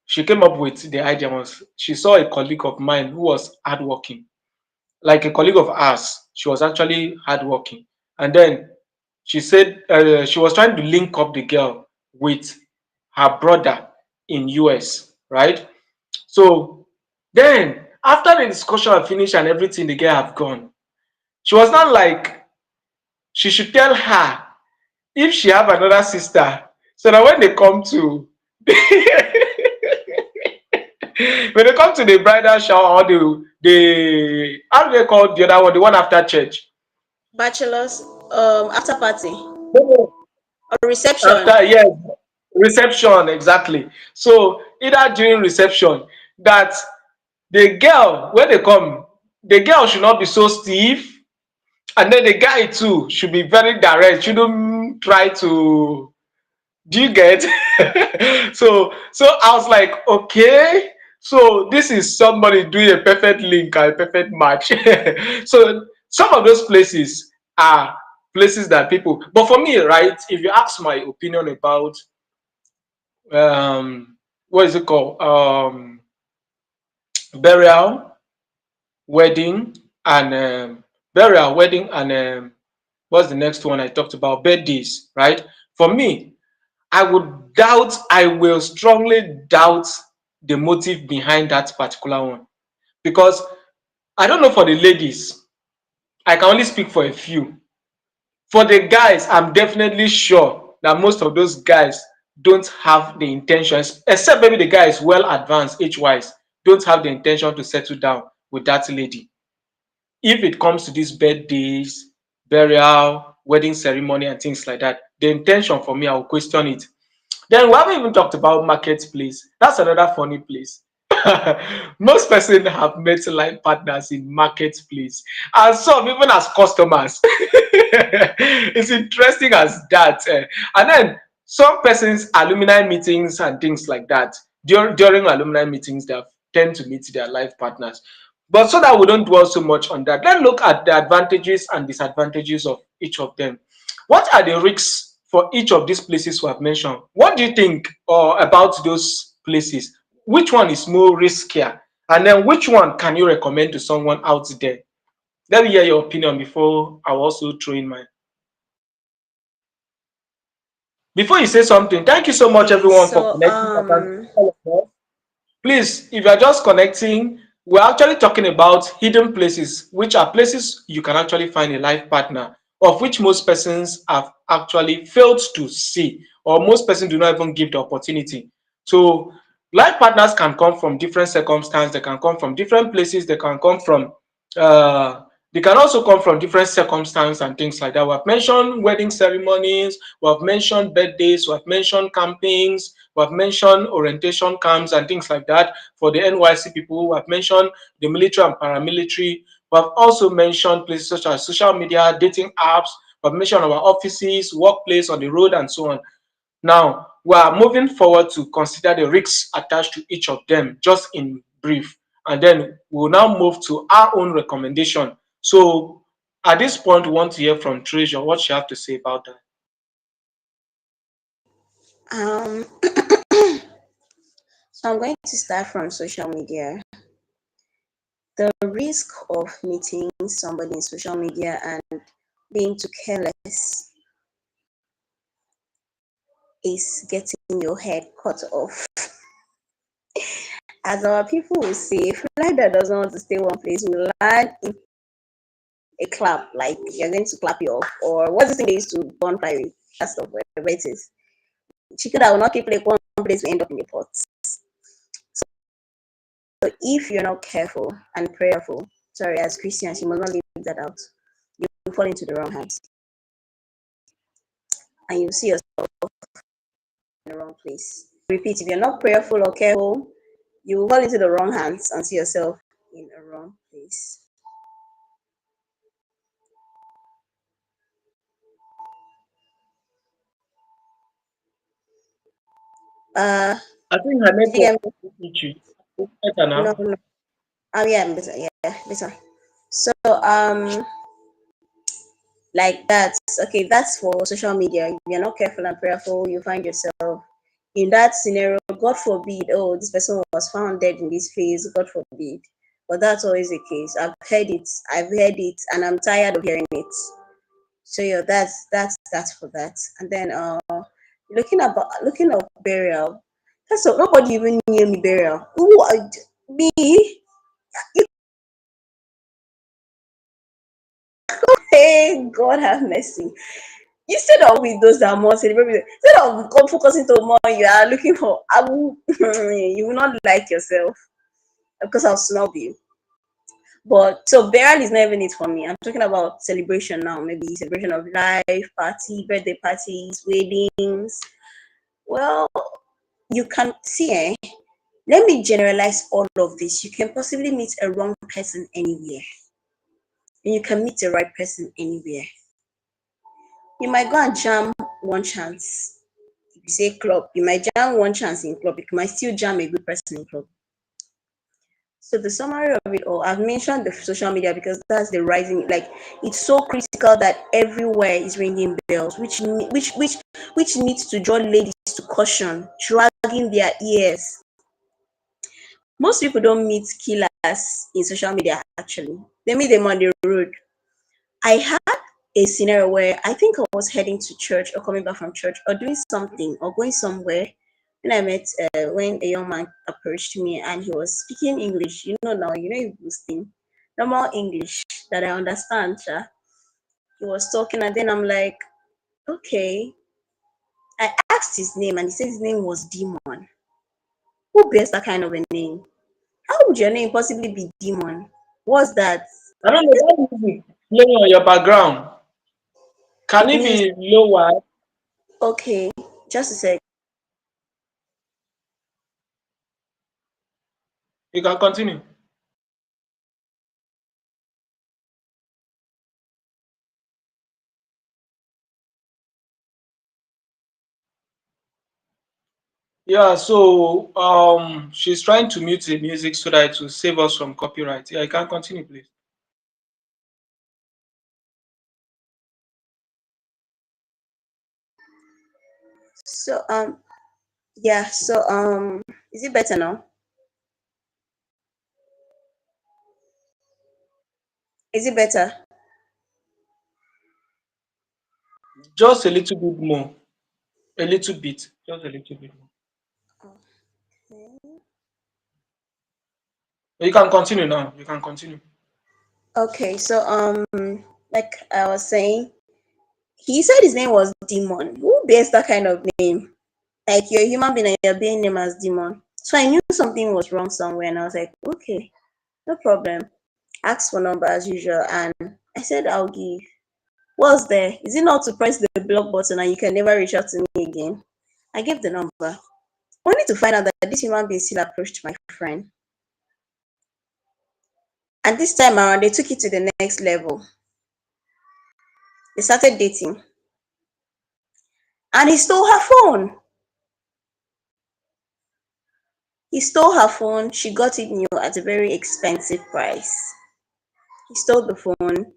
she came up with the idea was she saw a colleague of mine who was hardworking, like a colleague of ours. She was actually hardworking, and then she said she was trying to link up the girl with her brother in US, right? So then after the discussion had finished and everything, the girl had gone. She was not like she should tell her if she have another sister, so that when they come to when they come to the bridal shower or the how do they call the other one, the one after church? Bachelor's after party No, or reception. after, yes, reception, exactly. So either during reception, that the girl when they come, the girl should not be so stiff, and then the guy too should be very direct, shouldn't try to. Do you get? So I was like, okay, so this is somebody doing a perfect link, a perfect match. So some of those places are places that people. But for me, right, if you ask my opinion about what is it called, burial, wedding, and wedding, and what's the next one I talked about? Birthdays, right? For me, I will strongly doubt the motive behind that particular one. Because I don't know for the ladies, I can only speak for a few. For the guys, I'm definitely sure that most of those guys don't have the intentions, except maybe the guy is well advanced age wise, don't have the intention to settle down with that lady. If it comes to these birthdays, burial, wedding ceremony, and things like that, the intention for me, I will question it. Then we haven't even talked about marketplace. That's another funny place. Most persons have met life partners in marketplace, and some even as customers. It's interesting as that. And then some persons alumni meetings and things like that. During alumni meetings, they tend to meet their life partners. But so that we don't dwell so much on that, let's look at the advantages and disadvantages of each of them. What are the risks for each of these places we have mentioned? What do you think about those places? Which one is more riskier? And then which one can you recommend to someone out there? Let me hear your opinion before I also throw in mine. Before you say something, thank you so much Okay, everyone for so connecting. Please, if you're just connecting, we're actually talking about hidden places, which are places you can actually find a life partner, of which most persons have actually failed to see, or most persons do not even give the opportunity. So, life partners can come from different circumstances, they can come from different places, uh, they can also come from different circumstances and things like that. We have mentioned wedding ceremonies, we have mentioned birthdays, we have mentioned campings, we have mentioned orientation camps and things like that for the NYC people. We have mentioned the military and paramilitary. We have also mentioned places such as social media, dating apps. We have mentioned our offices, workplace, on the road, and so on. Now, we are moving forward to consider the risks attached to each of them, just in brief. And then we'll now move to our own recommendation. So, at this point, we want to hear from Treasure what she have to say about that. um so I'm going to start from social media. The risk of meeting somebody in social media and being too careless is getting your head cut off. As our people will say, fly that doesn't want to stay one place will land in a clap, like you're going to clap you off. Or what's the thing they used to burn fire with? That stuff, whatever it is. Chicken that will not keep like one place will end up in the pot. So if you're not careful and prayerful, sorry, as Christians, you must not leave that out. You will fall into the wrong hands. And you see yourself in the wrong place. Repeat, if you're not prayerful or careful, you will fall into the wrong hands and see yourself in a wrong place. Uh, I think her did you network get me? is issue. It's better No, now. no. Oh yeah, better. Yeah, better. So like that's okay. That's for social media. If you're not careful and prayerful, you find yourself in that scenario. God forbid. Oh, this person was found dead in this phase. God forbid. But that's always the case. I've heard it. I've heard it, and I'm tired of hearing it. So yeah, that's for that. And then looking up burial. That's all. Nobody even knew me burial. Who me? Hey, God have mercy. Instead of with those that are more celebrated, instead of focusing to more, you are looking for. I will, you will not like yourself because I'll snub you. But so burial is not even it for me. I'm talking about celebration now. Maybe celebration of life, party, birthday parties, weddings. Well, you can see. Let me generalize all of this. You can possibly meet a wrong person anywhere, and you can meet the right person anywhere. You might go and jam one chance. If you say club, you might jam one chance in club. You might still jam a good person in club. So the summary of it all, I've mentioned the social media because that's the rising. Like it's so critical that everywhere is ringing bells, which needs to draw ladies to caution, dragging their ears. Most people don't meet killers in social media. Actually, they meet them on the road. I had a scenario where I think I was heading to church or coming back from church or doing something or going somewhere. when I met when a young man approached me and he was speaking English. You know now, you know he's boosting normal English that I understand. Sha. He was talking and then I'm like, okay. I asked his name and he said his name was Demon. Who bears that kind of a name? How would your name possibly be Demon? What's that? I don't know that music playing on your background. Can it Music. be lower? Okay, just a sec. You can continue. Yeah, so she's trying to mute the music so that it will save us from copyright. Yeah, you can continue, please. So yeah, so is it better now? Is it better? Just a little bit more. A little bit. Just a little bit more. You can continue now. You can continue. Okay, so like I was saying, he said his name was Demon. Who bears that kind of name? Like you're a human being and you're being named as Demon. So I knew something was wrong somewhere and I was like, okay, no problem. Asked for number as usual and I said I'll give. What's there? Is it not to press the block button and you can never reach out to me again? I gave the number. Only to find out that this human being still approached my friend. And this time around, they took it to the next level. They started dating. And he stole her phone. He stole her phone. She got it new at a very expensive price. He stole the phone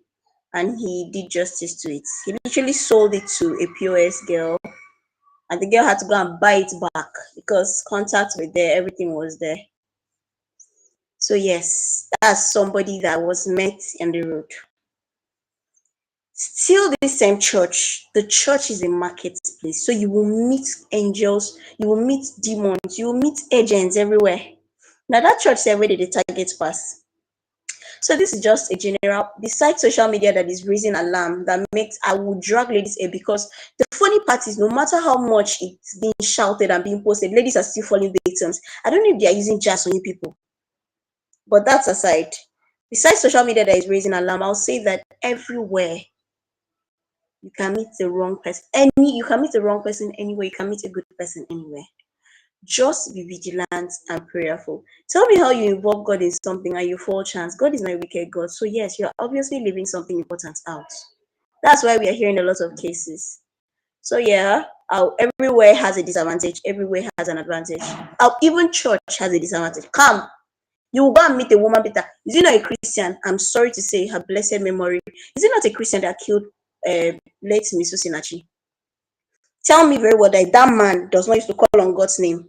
and he did justice to it. He literally sold it to a POS girl, and the girl had to go and buy it back because contacts were there, everything was there. So, yes, that's somebody that was met in the road. Still, this same church, the church is a marketplace. So, you will meet angels, you will meet demons, you will meet agents everywhere. Now, that church is where the target pass. So this is just a general, besides social media that is raising alarm that makes, I would drag ladies a because the funny part is no matter how much it's being shouted and being posted, ladies are still falling victims. I don't know if they are using jazz on you people, but that's aside. Besides social media that is raising alarm, I'll say that everywhere you can meet the wrong person. You can meet the wrong person anywhere, you can meet a good person anywhere. Just be vigilant and prayerful. Tell me how you involve God in something and you fall chance. God is not a wicked God. So, yes, you're obviously leaving something important out. That's why we are hearing a lot of cases. So, yeah, everywhere has a disadvantage, everywhere has an advantage. Even church has a disadvantage. Come, you will go and meet a woman, Peter. Is it not a Christian? I'm sorry to say, her blessed memory. Is it not a Christian that killed late Miss Sinachi? Tell me very well that that man does not used to call on God's name.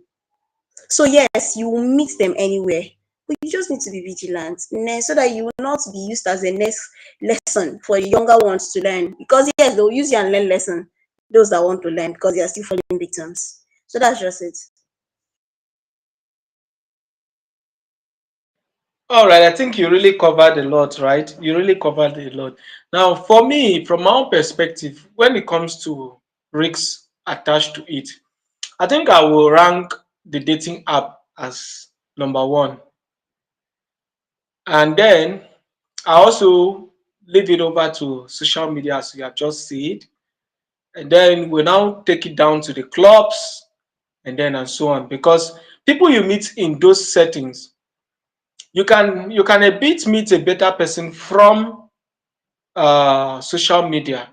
So yes, you will meet them anywhere, but you just need to be vigilant so that you will not be used as a next lesson for the younger ones to learn. Because yes, they'll use you and learn lesson. Those that want to learn because they are still falling victims. So that's just it. All right, I think you really covered a lot, right? You really covered a lot. Now, for me, from my own perspective, when it comes to risks attached to it, I think I will rank the dating app as number one. And then I also leave it over to social media, as you have just said. And then we now take it down to the clubs and then and so on. Because people you meet in those settings, you can a bit meet a better person from social media,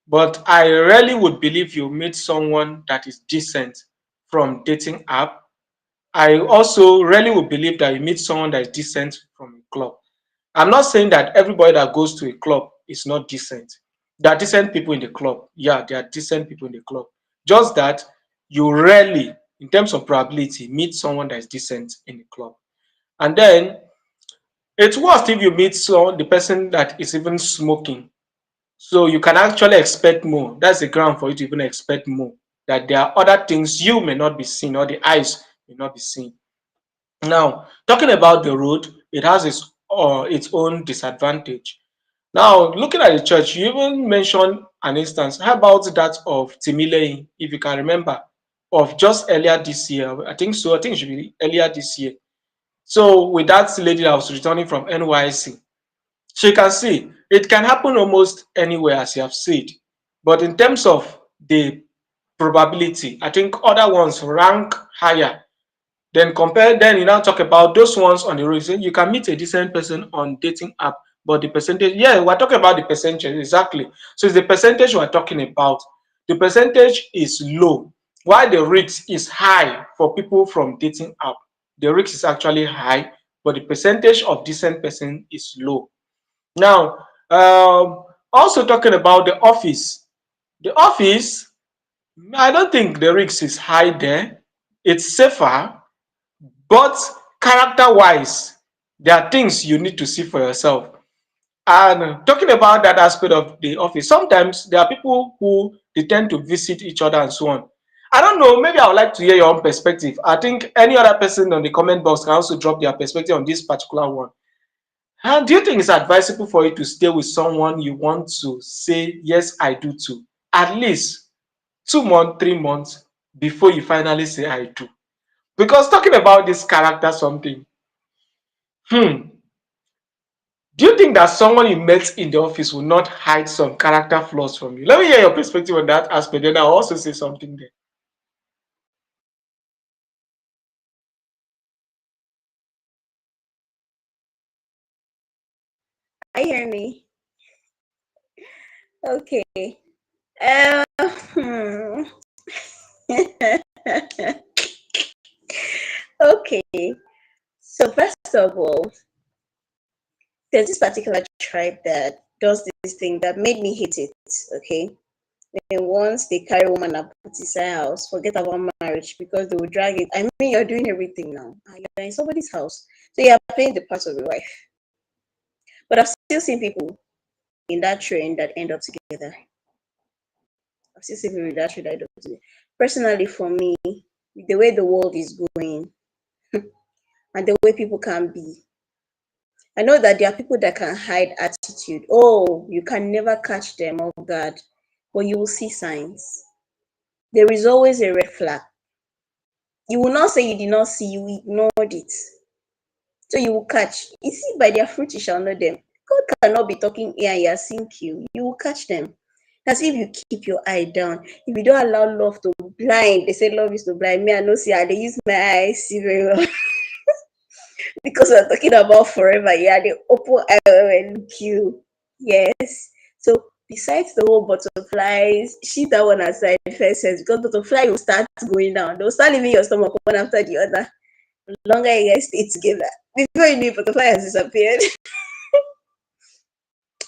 but I really would believe you meet someone that is decent from dating app. I also really would believe that you meet someone that is decent from a club. I'm not saying that everybody that goes to a club is not decent. There are decent people in the club. Yeah, there are decent people in the club. Just that you rarely, in terms of probability, meet someone that is decent in the club. And then it's worse if you meet the person that is even smoking. So you can actually expect more. That's the ground for you to even expect more. that there are other things you may not be seeing or the eyes may not be seeing. Now, talking about the road, it has its own disadvantage. Now, looking at the church, you even mentioned an instance. How about that of Timilei, if you can remember, of just earlier this year? I think so. I think it should be earlier this year. So, with that lady that was returning from NYC, so you can see it can happen almost anywhere, as you have said. But in terms of the probability, I think other ones rank higher. Then you now talk about those ones on the road. You can meet a decent person on dating app, but the percentage, yeah, we're talking about the percentage exactly. So it's the percentage we're talking about. The percentage is low, while the risk is high for people from dating app. The risk is actually high, but the percentage of decent person is low. Now, also talking about the office. The office, I don't think the risk is high there. It's safer, but character wise, there are things you need to see for yourself. And talking about that aspect of the office, sometimes there are people who they tend to visit each other and so on. I don't know, maybe I would like to hear your own perspective. I think any other person on the comment box can also drop their perspective on this particular one. And do you think it's advisable for you to stay with someone you want to say, yes, I do too? At least 2 months, 3 months before you finally say, I do. Because talking about this character something, hmm, do you think that someone you met in the office will not hide some character flaws from you? Let me hear your perspective on that aspect, then I'll also say something there. I hear me. Okay. Uh, hmm. Okay. So first of all, there's this particular tribe that does this thing that made me hate it. Okay. And once they carry woman and put inside house, forget about marriage because they will drag it. I mean, you're doing everything now. You're in somebody's house, so you're playing the part of your wife. But I've still seen people in that train that end up together. I've still seen people in that train that end up together. Personally, for me, the way the world is going and the way people can be, I know that there are people that can hide attitude. Oh, you can never catch them off guard, but you will see signs. There is always a red flag. You will not say you did not see, you ignored it. So you will catch. You see, by their fruit you shall know them. God cannot be talking here and you're seeing you will catch them. As if you keep your eye down. If you don't allow love to blind, they say love is to blind. Me, I know see, I they use my eyes see very well. Because we're talking about forever. Yeah, they open eye and look you. Yes. So besides the whole butterflies, sheet that one aside first says because butterfly will start going down. They'll start leaving your stomach one after the other. The longer you guys stay together. Before you know it, butterfly has disappeared.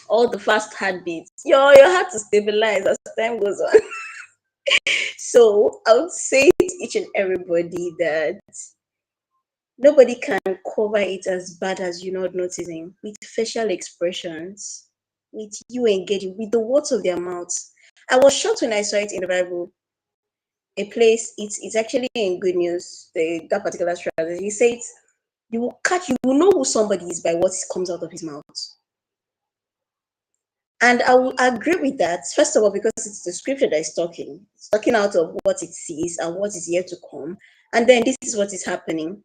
All the fast heartbeats. Your heart to stabilize as time goes on. So I would say to each and everybody that nobody can cover it as bad as you not noticing with facial expressions, with you engaging, with the words of their mouths. I was shocked when I saw it in the Bible, a place, it's actually in Good News, that particular strategy. He says, you will know who somebody is by what comes out of his mouth. And I will agree with that, first of all, because it's the scripture that is talking. It's talking out of what it sees and what is yet to come. And then this is what is happening.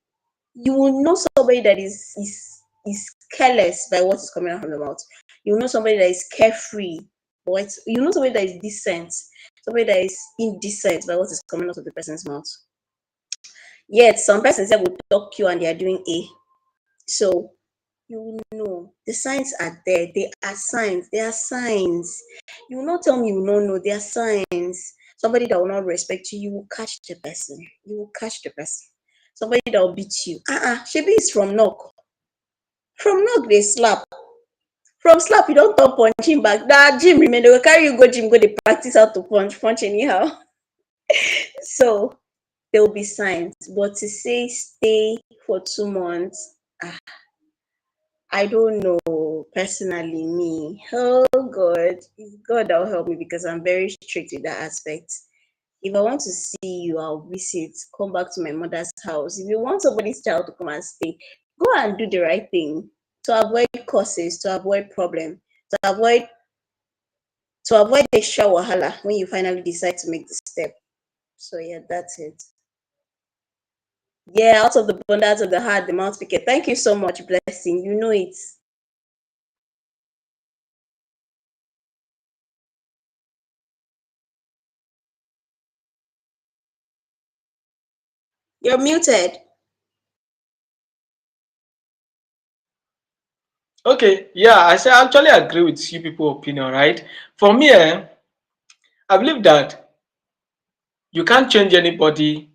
You will know somebody that is careless by what is coming out from the mouth. You will know somebody that is carefree, but you know somebody that is decent, somebody that is indecent by what is coming out of the person's mouth. Yet some persons will talk you and they are doing A. So you will know the signs are there. They are signs. They are signs. You will not tell me you will not know. They are signs. Somebody that will not respect you, you will catch the person. You will catch the person. Somebody that will beat you. Shebi is from knock. From knock they slap. From slap you don't talk punching back. That gym remain. They will carry you go gym, go they practice how to punch anyhow. So there will be signs. But to say stay for 2 months, I don't know personally me. Oh God, it's God that will help me because I'm very strict with that aspect. If I want to see you, I'll visit, come back to my mother's house. If you want somebody's child to come and stay, go and do the right thing to avoid causes, to avoid problem, to avoid extra wahala when you finally decide to make the step. So yeah, that's it. Yeah, out of the abundance of the heart, the mouth speaketh. Thank you so much, Blessing. You know it. You're muted. Okay, yeah, I actually agree with you people' opinion, right? For me, I believe that you can't change anybody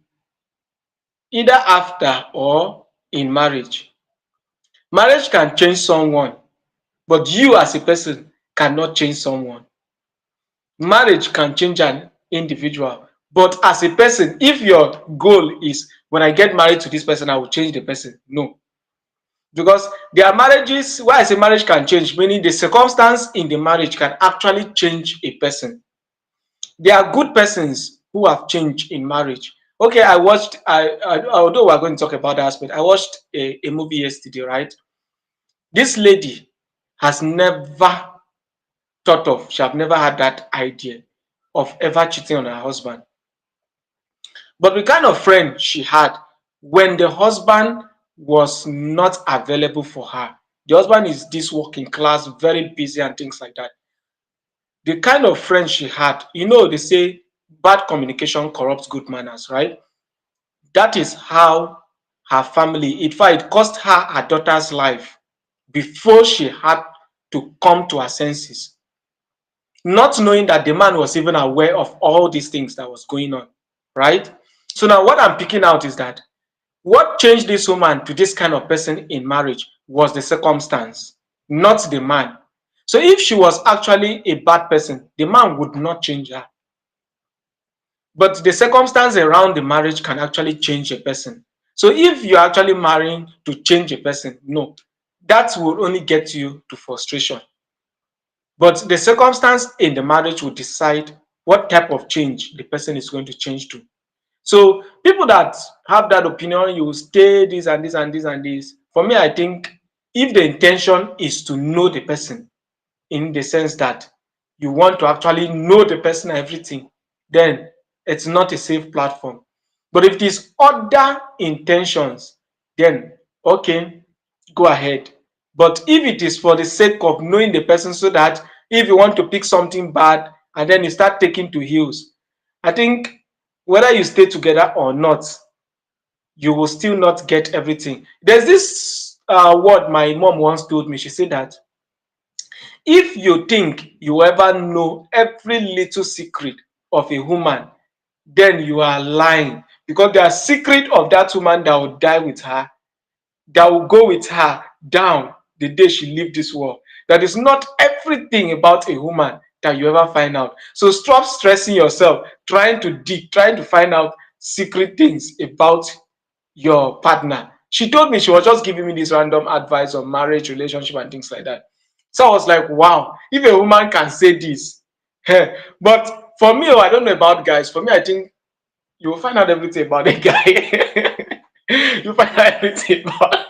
either after or in marriage. Marriage can change someone, but you as a person cannot change someone. Marriage can change an individual, but as a person, if your goal is when I get married to this person, I will change the person. No. Because there are marriages, why I say marriage can change, meaning the circumstance in the marriage can actually change a person. There are good persons who have changed in marriage. Okay, although we're going to talk about that aspect, I watched a movie yesterday, right? This lady has never she have never had that idea of ever cheating on her husband. But the kind of friend she had when the husband was not available for her, the husband is this working class, very busy and things like that. The kind of friend she had, they say bad communication corrupts good manners, right? That is how her family, in fact, it cost her daughter's life before she had to come to her senses, not knowing that the man was even aware of all these things that was going on, right? So now what I'm picking out is that what changed this woman to this kind of person in marriage was the circumstance, not the man. So if she was actually a bad person, the man would not change her. But the circumstance around the marriage can actually change a person. So if you're actually marrying to change a person, no, that will only get you to frustration. But the circumstance in the marriage will decide what type of change the person is going to change to. So people that have that opinion, you stay this and this and this and this. For me, I think if the intention is to know the person, in the sense that you want to actually know the person and everything, then it's not a safe platform. But if it is other intentions, then okay, go ahead. But if it is for the sake of knowing the person, so that if you want to pick something bad and then you start taking to heels, I think whether you stay together or not, you will still not get everything. There's this word my mom once told me. She said that if you think you ever know every little secret of a woman, then you are lying, because there are secret of that woman that will die with her, that will go with her down the day she leave this world. That is not everything about a woman that you ever find out. So stop stressing yourself trying to dig, trying to find out secret things about your partner. She told me, she was just giving me this random advice on marriage, relationship, and things like that. So I was like, wow, if a woman can say this. But for me, I don't know about guys. For me, I think you will find out everything about the guy. You find out everything about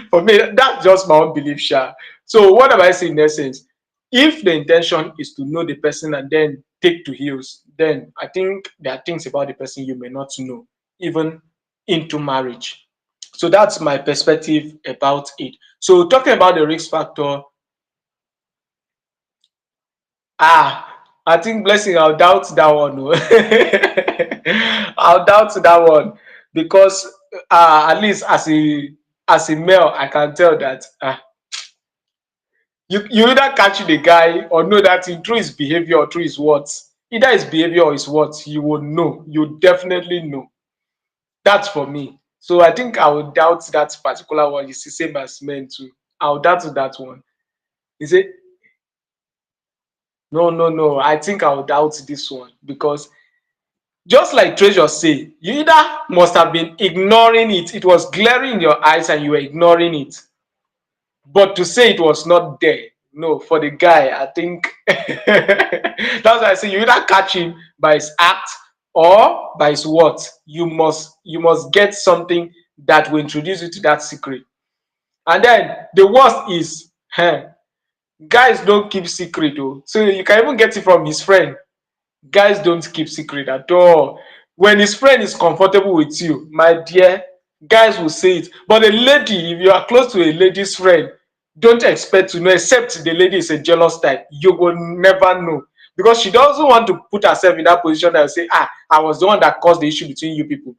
For me, that's just my own belief, Sha. So what am I saying in essence? If the intention is to know the person and then take to heels, then I think there are things about the person you may not know, even into marriage. So that's my perspective about it. So talking about the risk factor, I think blessing, I'll doubt that one. I'll doubt that one because at least as a male, I can tell that you either catch the guy or know that through his behavior or through his words. Either his behavior or his words, you will know. You definitely know. That's for me. So I think I will doubt that particular one. It's the same as men too. I'll doubt that one. Is it? No, no, no. I think I'll doubt this one because just like Treasure say, you either must have been ignoring it. It was glaring in your eyes and you were ignoring it. But to say it was not there, No, for the guy, I think that's why I say you either catch him by his act or by his words. You must get something that will introduce you to that secret. And then the worst is, guys don't keep secret though. So you can even get it from his friend. Guys don't keep secret at all. When his friend is comfortable with you, my dear, guys will say it. But a lady, if you are close to a lady's friend, don't expect to know, except the lady is a jealous type. You will never know. Because she doesn't want to put herself in that position that will say, I was the one that caused the issue between you people.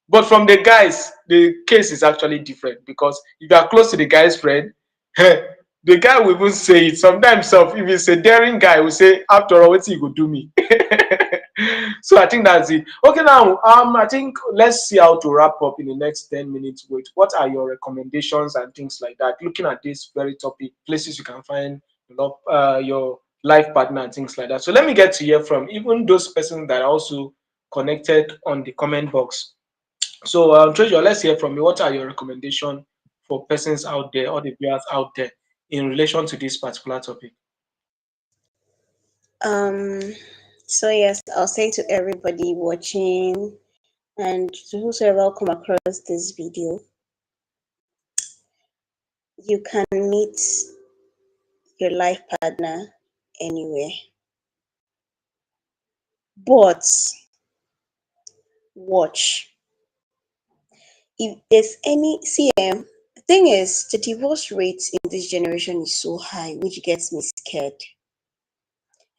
But from the guys, the case is actually different because if you are close to the guy's friend, the guy will even say it. Sometimes, if he's a daring guy, will say, "After all, what you go do me?" So I think that's it. Okay, now I think let's see how to wrap up in the next 10 minutes. Wait, what are your recommendations and things like that? Looking at this very topic, places you can find your life partner and things like that. So let me get to hear from even those persons that are also connected on the comment box. So, Treasure, let's hear from you. What are your recommendations for persons out there, or the viewers out there, in relation to this particular topic? Um, so yes, I'll say to everybody watching and to whosoever come across this video, you can meet your life partner anywhere. But watch. If there's any CM, the thing is the divorce rate in this generation is so high, which gets me scared.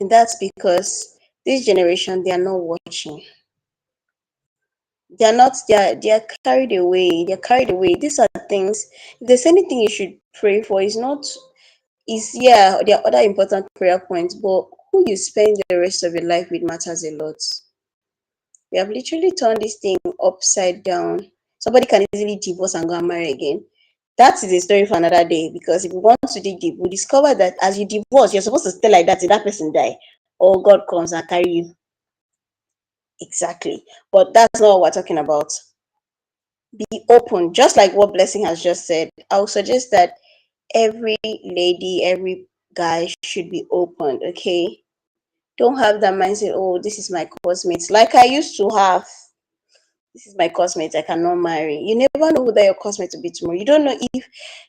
And that's because this generation they are not watching. They're not they're carried away. They're carried away. These are things. If there's anything you should pray for, is not is yeah, there are other important prayer points, but who you spend the rest of your life with matters a lot. We have literally turned this thing upside down. Somebody can easily divorce and go and marry again. That is a story for another day because if we want to dig deep, we discover that as you divorce, you're supposed to stay like that till that person die. Or God comes and carry you. Exactly. But that's not what we're talking about. Be open, just like what Blessing has just said. I would suggest that every lady, every guy should be open, okay? Don't have that mindset, oh, this is my cosmate. Like I used to have, this is my cosmate, I cannot marry. You never know who that your cosmate will be tomorrow. You don't know if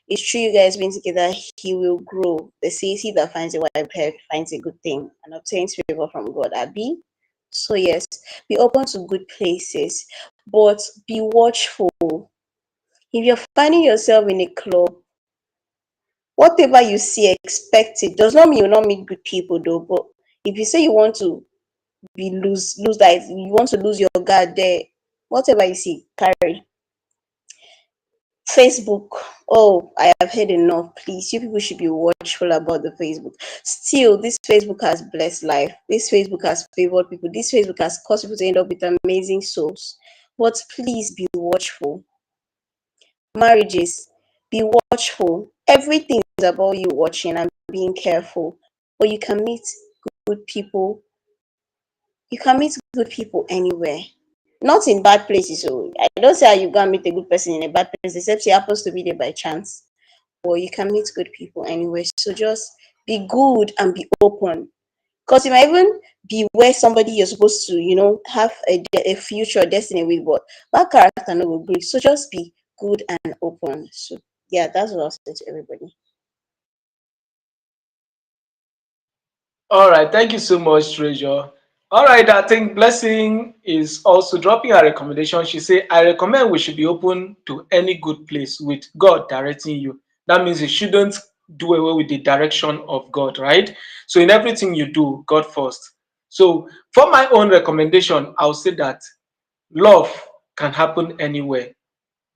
it's true you guys being together, he will grow. They say, he that finds a wife finds a good thing and obtains favor from God. Abi? So yes, be open to good places, but be watchful. If you're finding yourself in a club, whatever you see, expect it. Does not mean you will not meet good people though, but if you say you want to be lose that, you want to lose your guard there, whatever you see, carry. Facebook. Oh, I have heard enough. Please, you people should be watchful about the Facebook. Still, this Facebook has blessed life. This Facebook has favored people. This Facebook has caused people to end up with amazing souls. But please be watchful. Marriages, be watchful. Everything is about you watching and being careful. But you can meet good people. You can meet good people anywhere. Not in bad places. So I don't say you go and meet a good person in a bad place, except he happens to be there by chance. Or you can meet good people anyway. So just be good and be open. Because it might even be where somebody you're supposed to, have a future destiny with, but that character no will agree. So just be good and open. So yeah, that's what I'll say to everybody. All right, thank you so much, Treasure. All right, I think Blessing is also dropping a recommendation. She said, I recommend we should be open to any good place with God directing you. That means you shouldn't do away with the direction of God, right? So in everything you do, God first. So for my own recommendation, I'll say that love can happen anywhere.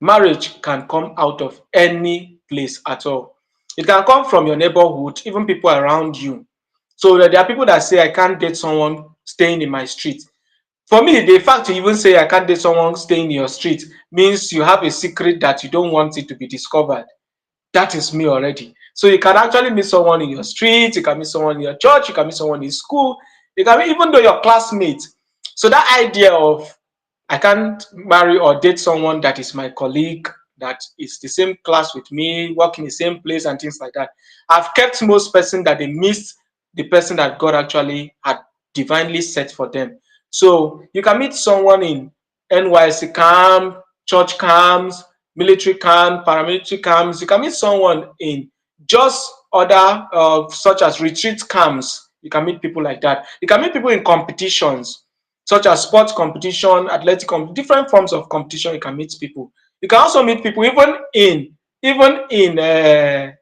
Marriage can come out of any place at all. It can come from your neighborhood, even people around you. So there are people that say, I can't date someone staying in my street. For me, the fact you even say I can't date someone staying in your street means you have a secret that you don't want it to be discovered. That is me already. So you can actually meet someone in your street, you can meet someone in your church, you can meet someone in school, you can meet even though your classmate. So that idea of I can't marry or date someone that is my colleague, that is the same class with me, work in the same place and things like that. I've kept most person that they missed the person that God actually had divinely set for them. So you can meet someone in NYC camp, church camps, military camp, paramilitary camps. You can meet someone in just other such as retreat camps. You can meet people like that. You can meet people in competitions such as sports competition, athletic different forms of competition. You can meet people. You can also meet people even in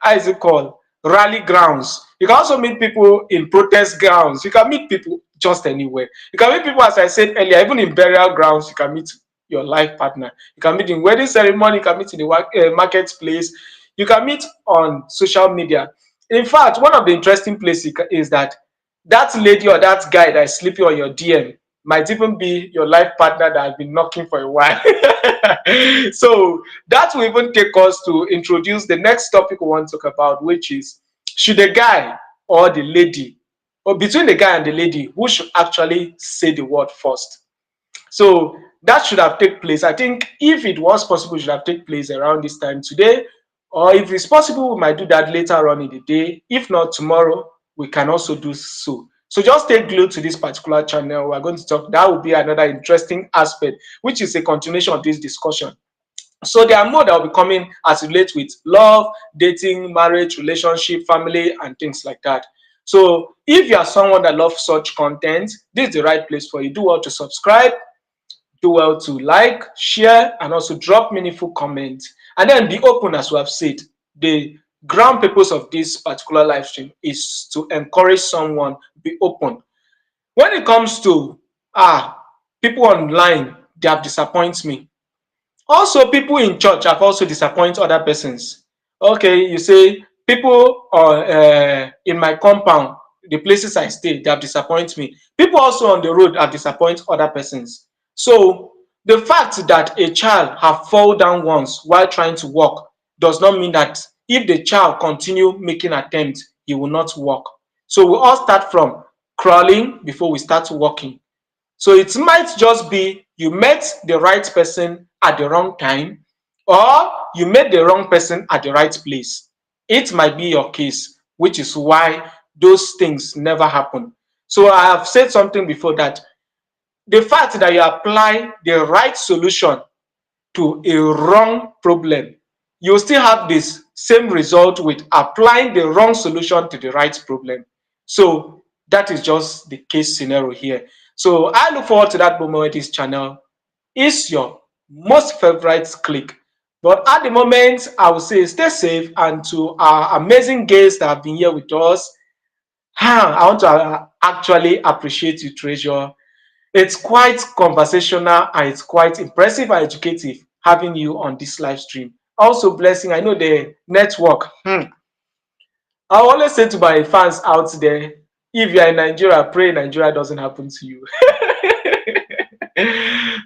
how is it called, rally grounds. You can also meet people in protest grounds. You can meet people just anywhere. You can meet people, as I said earlier, even in burial grounds. You can meet your life partner. You can meet in wedding ceremony. You can meet in the marketplace. You can meet on social media. In fact, one of the interesting places is that lady or that guy that is sleeping on your DM might even be your life partner that has been knocking for a while. So that will even take us to introduce the next topic we want to talk about, which is, should the guy or the lady, or between the guy and the lady, who should actually say the word first? So that should have taken place. I think if it was possible, it should have taken place around this time today. Or if it's possible, we might do that later on in the day. If not tomorrow, we can also do so. So just stay glued to this particular channel. We're going to talk. That will be another interesting aspect, which is a continuation of this discussion. So there are more that will be coming as it relates with love, dating, marriage, relationship, family, and things like that. So if you are someone that loves such content, this is the right place for you. Do well to subscribe, do well to like, share, and also drop meaningful comments. And then be open, as we have said. The ground purpose of this particular live stream is to encourage someone, be open. When it comes to people online, they have disappointed me. Also, people in church have also disappointed other persons. Okay, you say people in my compound, the places I stay, they have disappointed me. People also on the road have disappointed other persons. So the fact that a child have fall down once while trying to walk does not mean that if the child continue making attempts, he will not walk. So we all start from crawling before we start walking. So it might just be you met the right person at the wrong time, or you met the wrong person at the right place. It might be your case, which is why those things never happen. So I have said something before, that the fact that you apply the right solution to a wrong problem, you still have this same result with applying the wrong solution to the right problem. So that is just the case scenario here. So I look forward to that moment. This channel is your most favorite click. But at the moment, I would say stay safe, and to our amazing guests that have been here with us, I want to actually appreciate you, Treasure. It's quite conversational and it's quite impressive and educative having you on this live stream. Also, Blessing, I know the network. I always say to my fans out there, if you're in Nigeria, pray Nigeria doesn't happen to you.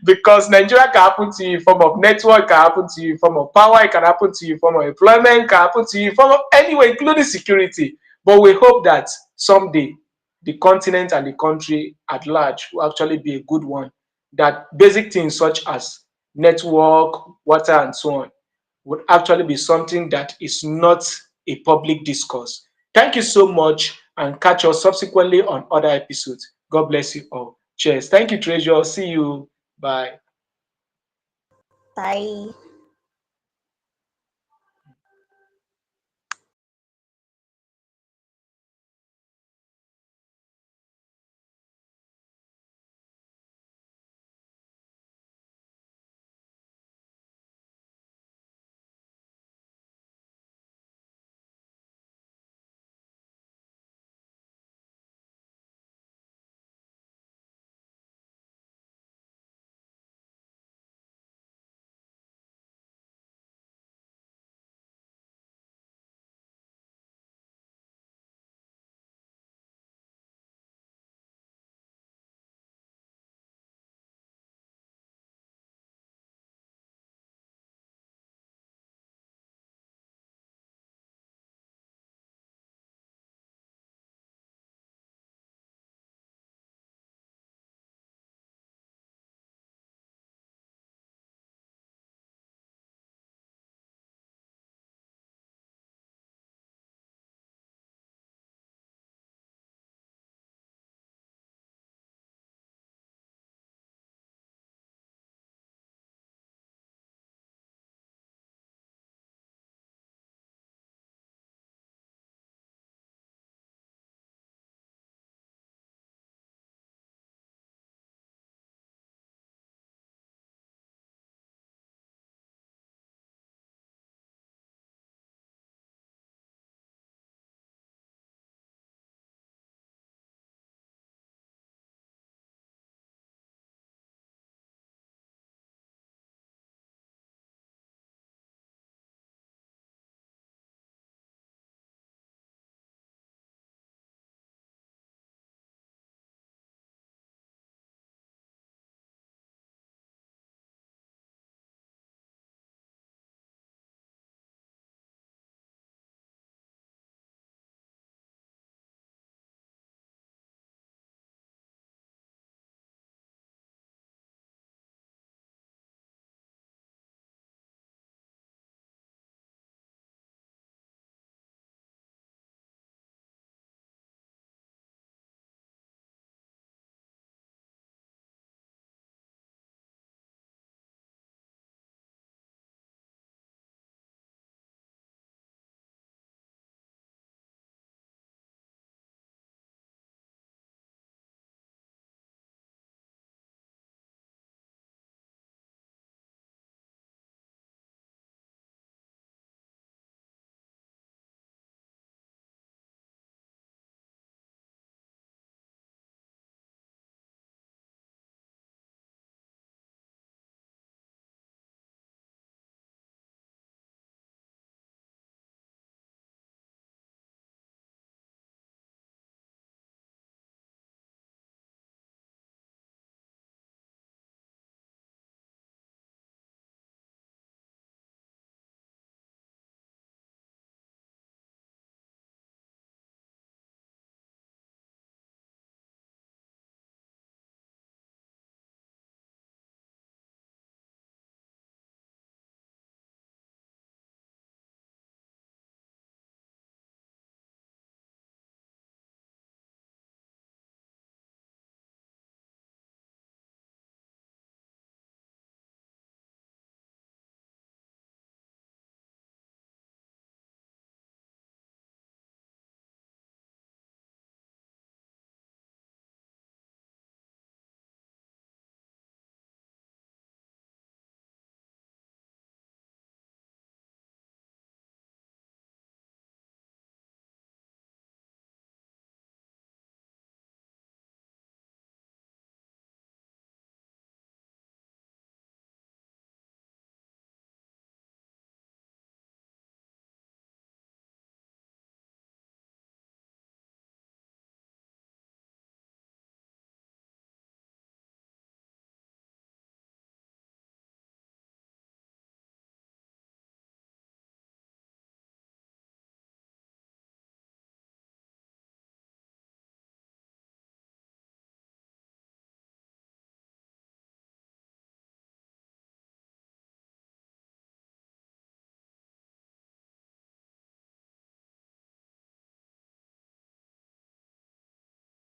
Because Nigeria can happen to you in form of network, can happen to you in form of power, it can happen to you in form of employment, can happen to you in form of anywhere, including security. But we hope that someday the continent and the country at large will actually be a good one. That basic things such as network, water, and so on would actually be something that is not a public discourse. Thank you so much, and catch us subsequently on other episodes. God bless you all. Cheers. Thank you, Treasure. See you. Bye. Bye.